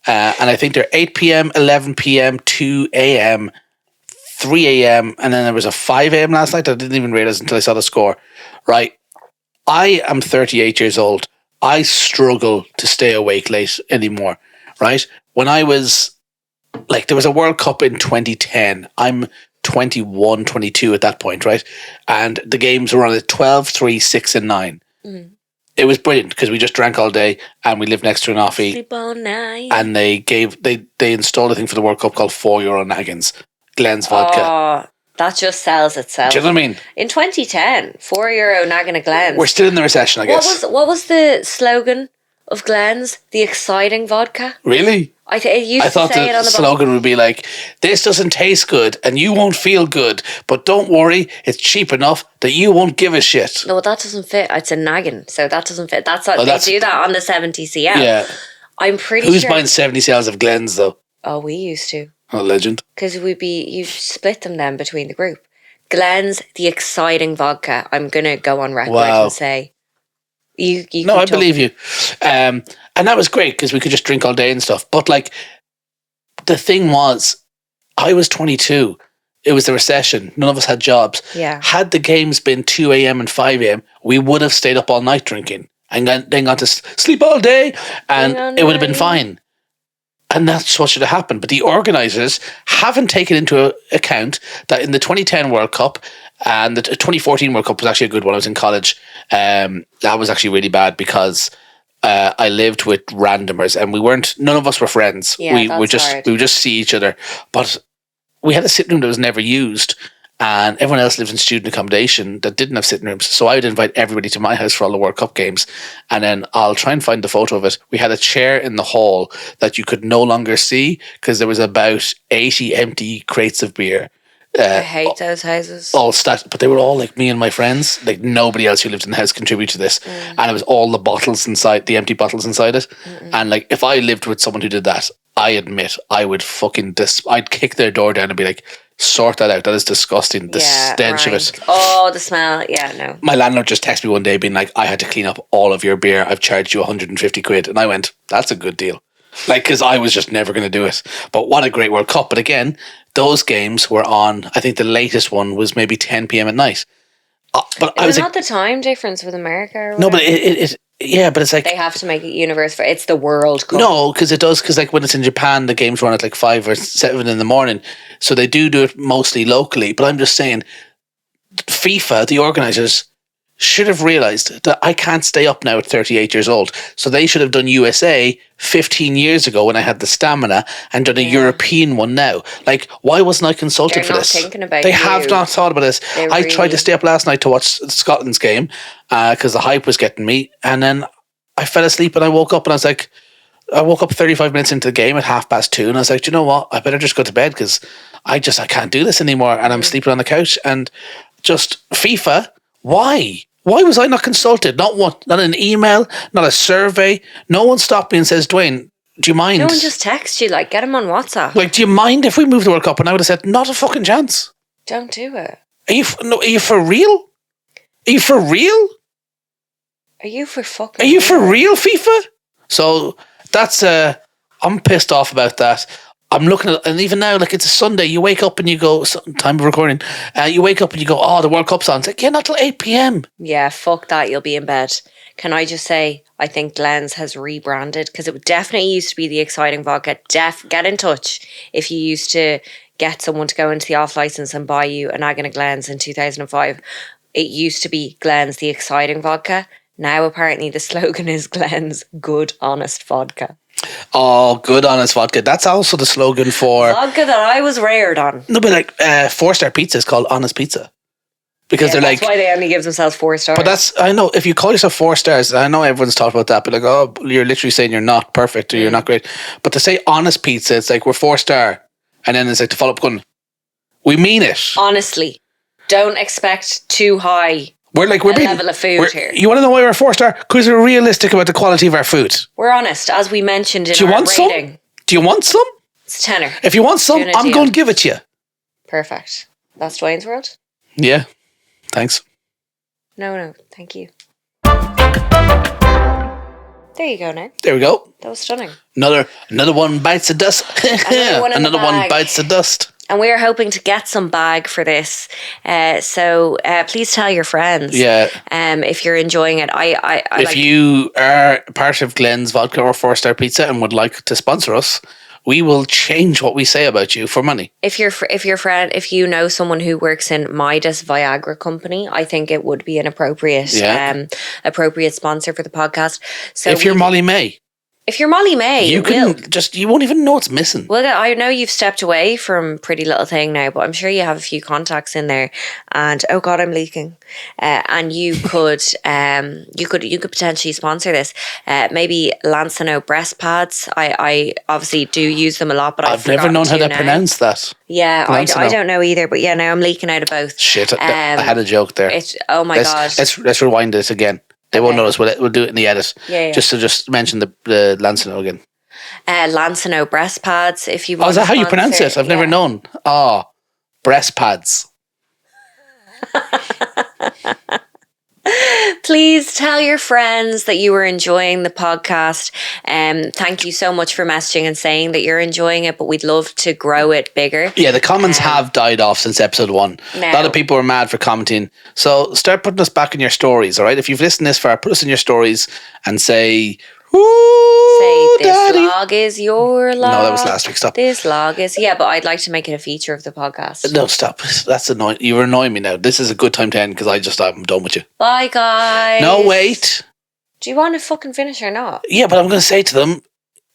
And I think they're 8 p.m, 11 p.m, 2 a.m, 3 a.m, and then there was a 5 a.m. last night. I didn't even realise until I saw the score. Right, I am 38 years old. I struggle to stay awake late anymore, right? When I was, like, there was a World Cup in 2010. I'm 21, 22 at that point, right? And the games were on at 12, 3, 6 and 9. Mm. It was brilliant because we just drank all day and we lived next to an offie. Sleep all night. And they installed a thing for the World Cup called €4 naggins. Glenn's vodka. Oh, that just sells itself. Do you know what I mean? In 2010, €4 naggin of Glenn's. We're still in the recession, I guess. What was the slogan of Glenn's? The exciting vodka? Really? I thought the slogan would be like, this doesn't taste good and you won't feel good, but don't worry, it's cheap enough that you won't give a shit. No, that doesn't fit. It's a naggin, so that doesn't fit. They do that on the 70cl. Yeah. I'm pretty sure. Who's buying 70cls of Glenn's though? Oh, we used to. Oh, legend. Because you split them then between the group. Glenn's, the exciting vodka. I'm going to go on record and say, you no, I believe you. And that was great because we could just drink all day and stuff. But like, the thing was, I was 22. It was the recession. None of us had jobs. Yeah. Had the games been 2 a.m. and 5 a.m., we would have stayed up all night drinking and then got to sleep all day, and it would have been fine. And that's what should have happened. But the organisers haven't taken into account that in the 2010 World Cup, and the 2014 World Cup was actually a good one. I was in college. That was actually really bad because I lived with randomers and none of us were friends. Yeah, we would just see each other. But we had a sitting room that was never used. And everyone else lives in student accommodation that didn't have sitting rooms. So I would invite everybody to my house for all the World Cup games. And then I'll try and find the photo of it. We had a chair in the hall that you could no longer see because there was about 80 empty crates of beer. I hate those houses. All stacked, but they were all like me and my friends. Like nobody else who lived in the house contributed to this. And it was all the bottles inside, the empty bottles inside it. And like if I lived with someone who did that, I admit I would I'd kick their door down and be like, sort that out. That is disgusting. The stench of it. Oh, the smell. Yeah, no. My landlord just texted me one day being like, I had to clean up all of your beer. I've charged you 150 quid. And I went, that's a good deal. Like, because I was just never going to do it. But what a great World Cup. But again, those games were on, I think the latest one was maybe 10 p.m. at night. But it was not the time difference with America or no, but but it's like they have to make it universal. It's the World Cup. No, because it does. Because like when it's in Japan, the games run at like 5 or 7 in the morning, so they do it mostly locally. But I'm just saying, FIFA, the organisers, should have realised that I can't stay up now at 38 years old. So they should have done USA 15 years ago when I had the stamina and done a European one now. Like, why wasn't I consulted for this? Thinking about They have not thought about this. I tried to stay up last night to watch Scotland's game because the hype was getting me. And then I fell asleep and I woke up and I woke up 35 minutes into the game at 2:30 and I was like, do you know what? I better just go to bed because I can't do this anymore. And I'm sleeping on the couch and just FIFA. Why? Why was I not consulted? Not an email, not a survey. No one stopped me and says, Duane, do you mind? No one just texts you, like, get him on WhatsApp. Like, do you mind if we move the World Cup? And I would have said, not a fucking chance. Don't do it. Are you for real? Are you for real? Are you for fucking Are you for real, FIFA? So that's, I'm pissed off about that. I'm looking at, and even now, like, it's a Sunday, you wake up and you go, time of recording, you wake up and you go, oh, the World Cup's on. It's like, yeah, not till 8 p.m. Yeah, fuck that, you'll be in bed. Can I just say, I think Glenn's has rebranded, because it definitely used to be the Exciting Vodka. Get in touch if you used to get someone to go into the off license and buy you an Agony Glenn's in 2005. It used to be Glenn's the Exciting Vodka. Now apparently the slogan is Glenn's Good Honest Vodka. Oh, Good Honest Vodka. That's also the slogan for vodka that I was reared on. No, but like 4-star pizza is called Honest Pizza because they're that's why they only give themselves 4 stars. But I know if you call yourself 4 stars, I know everyone's talked about that, but like, oh, you're literally saying you're not perfect or you're not great. But to say Honest Pizza, it's like we're 4-star, and then it's like to follow up going, we mean it. Honestly, don't expect too high. We're being, level of food here. You want to know why we're 4-star? Because we're realistic about the quality of our food. We're honest, as we mentioned in our rating. Do you want some? It's tenner. If you want some, I'm going to give it to you. Perfect. That's Duane's World? Yeah. Thanks. No, thank you. There you go now. There we go. That was stunning. Another one bites the dust. Another one bites the dust. And we are hoping to get some bag for this. So please tell your friends. Yeah. If you're enjoying it. If you are part of Glenn's Vodka or 4-star Pizza and would like to sponsor us, we will change what we say about you for money. If you know someone who works in Midas Viagra Company, I think it would be an appropriate sponsor for the podcast. So if you're Molly Mae. If you're Molly Mae, you won't even know it's missing. Well, I know you've stepped away from Pretty Little Thing now, but I'm sure you have a few contacts in there. And oh god, I'm leaking. And you could potentially sponsor this. Maybe Lancino breast pads. I obviously do use them a lot, but I've never known how to pronounce that. Yeah, I don't know either. But yeah, now I'm leaking out of both. Shit, I had a joke there. Oh my god. Let's rewind this again. They won't notice. We'll do it in the edit. Yeah. Just mention the Lancino again. Lancino breast pads. If you want. Oh, is that how you pronounce it? I've never known. Oh, breast pads. Please tell your friends that you were enjoying the podcast. Thank you so much for messaging and saying that you're enjoying it, but we'd love to grow it bigger. Yeah, the comments have died off since episode 1. A lot of people were mad for commenting. So start putting us back in your stories, all right? If you've listened this far, put us in your stories and say... Ooh, say this log is your log. No, that was last week. Stop. This log is but I'd like to make it a feature of the podcast. No, stop. That's annoying. You're annoying me now. This is a good time to end because I'm done with you. Bye, guys. No, wait. Do you want to fucking finish or not? Yeah, but I'm going to say to them,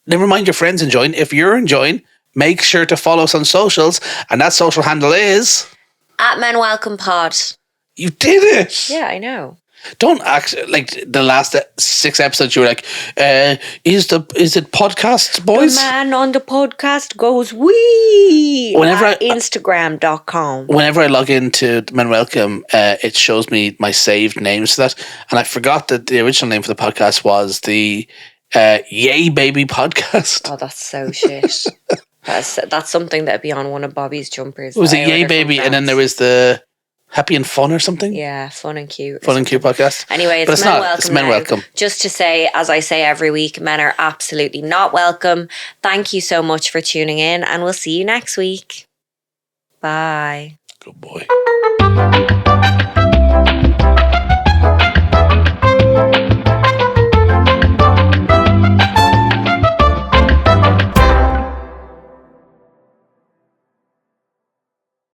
never mind your friends enjoying. If you're enjoying, make sure to follow us on socials, and that social handle is @MenWelcomePod. You did it. Yeah, I know. Don't act like the last 6 episodes. You were like, "Is it podcasts, boys?" The man on the podcast goes wee. Whenever Instagram.com. Whenever I log into Men Welcome, it shows me my saved names for that, and I forgot that the original name for the podcast was the Yay Baby Podcast. Oh, that's so shit. That's something that'd be on one of Bobby's jumpers. Was it Yay Baby, and then there was the Happy and Fun or something? Yeah, Fun and Cute. Fun and Cute podcast. Anyway, it's Men Welcome. It's Men Welcome. Just to say, as I say every week, men are absolutely not welcome. Thank you so much for tuning in, and we'll see you next week. Bye. Good boy.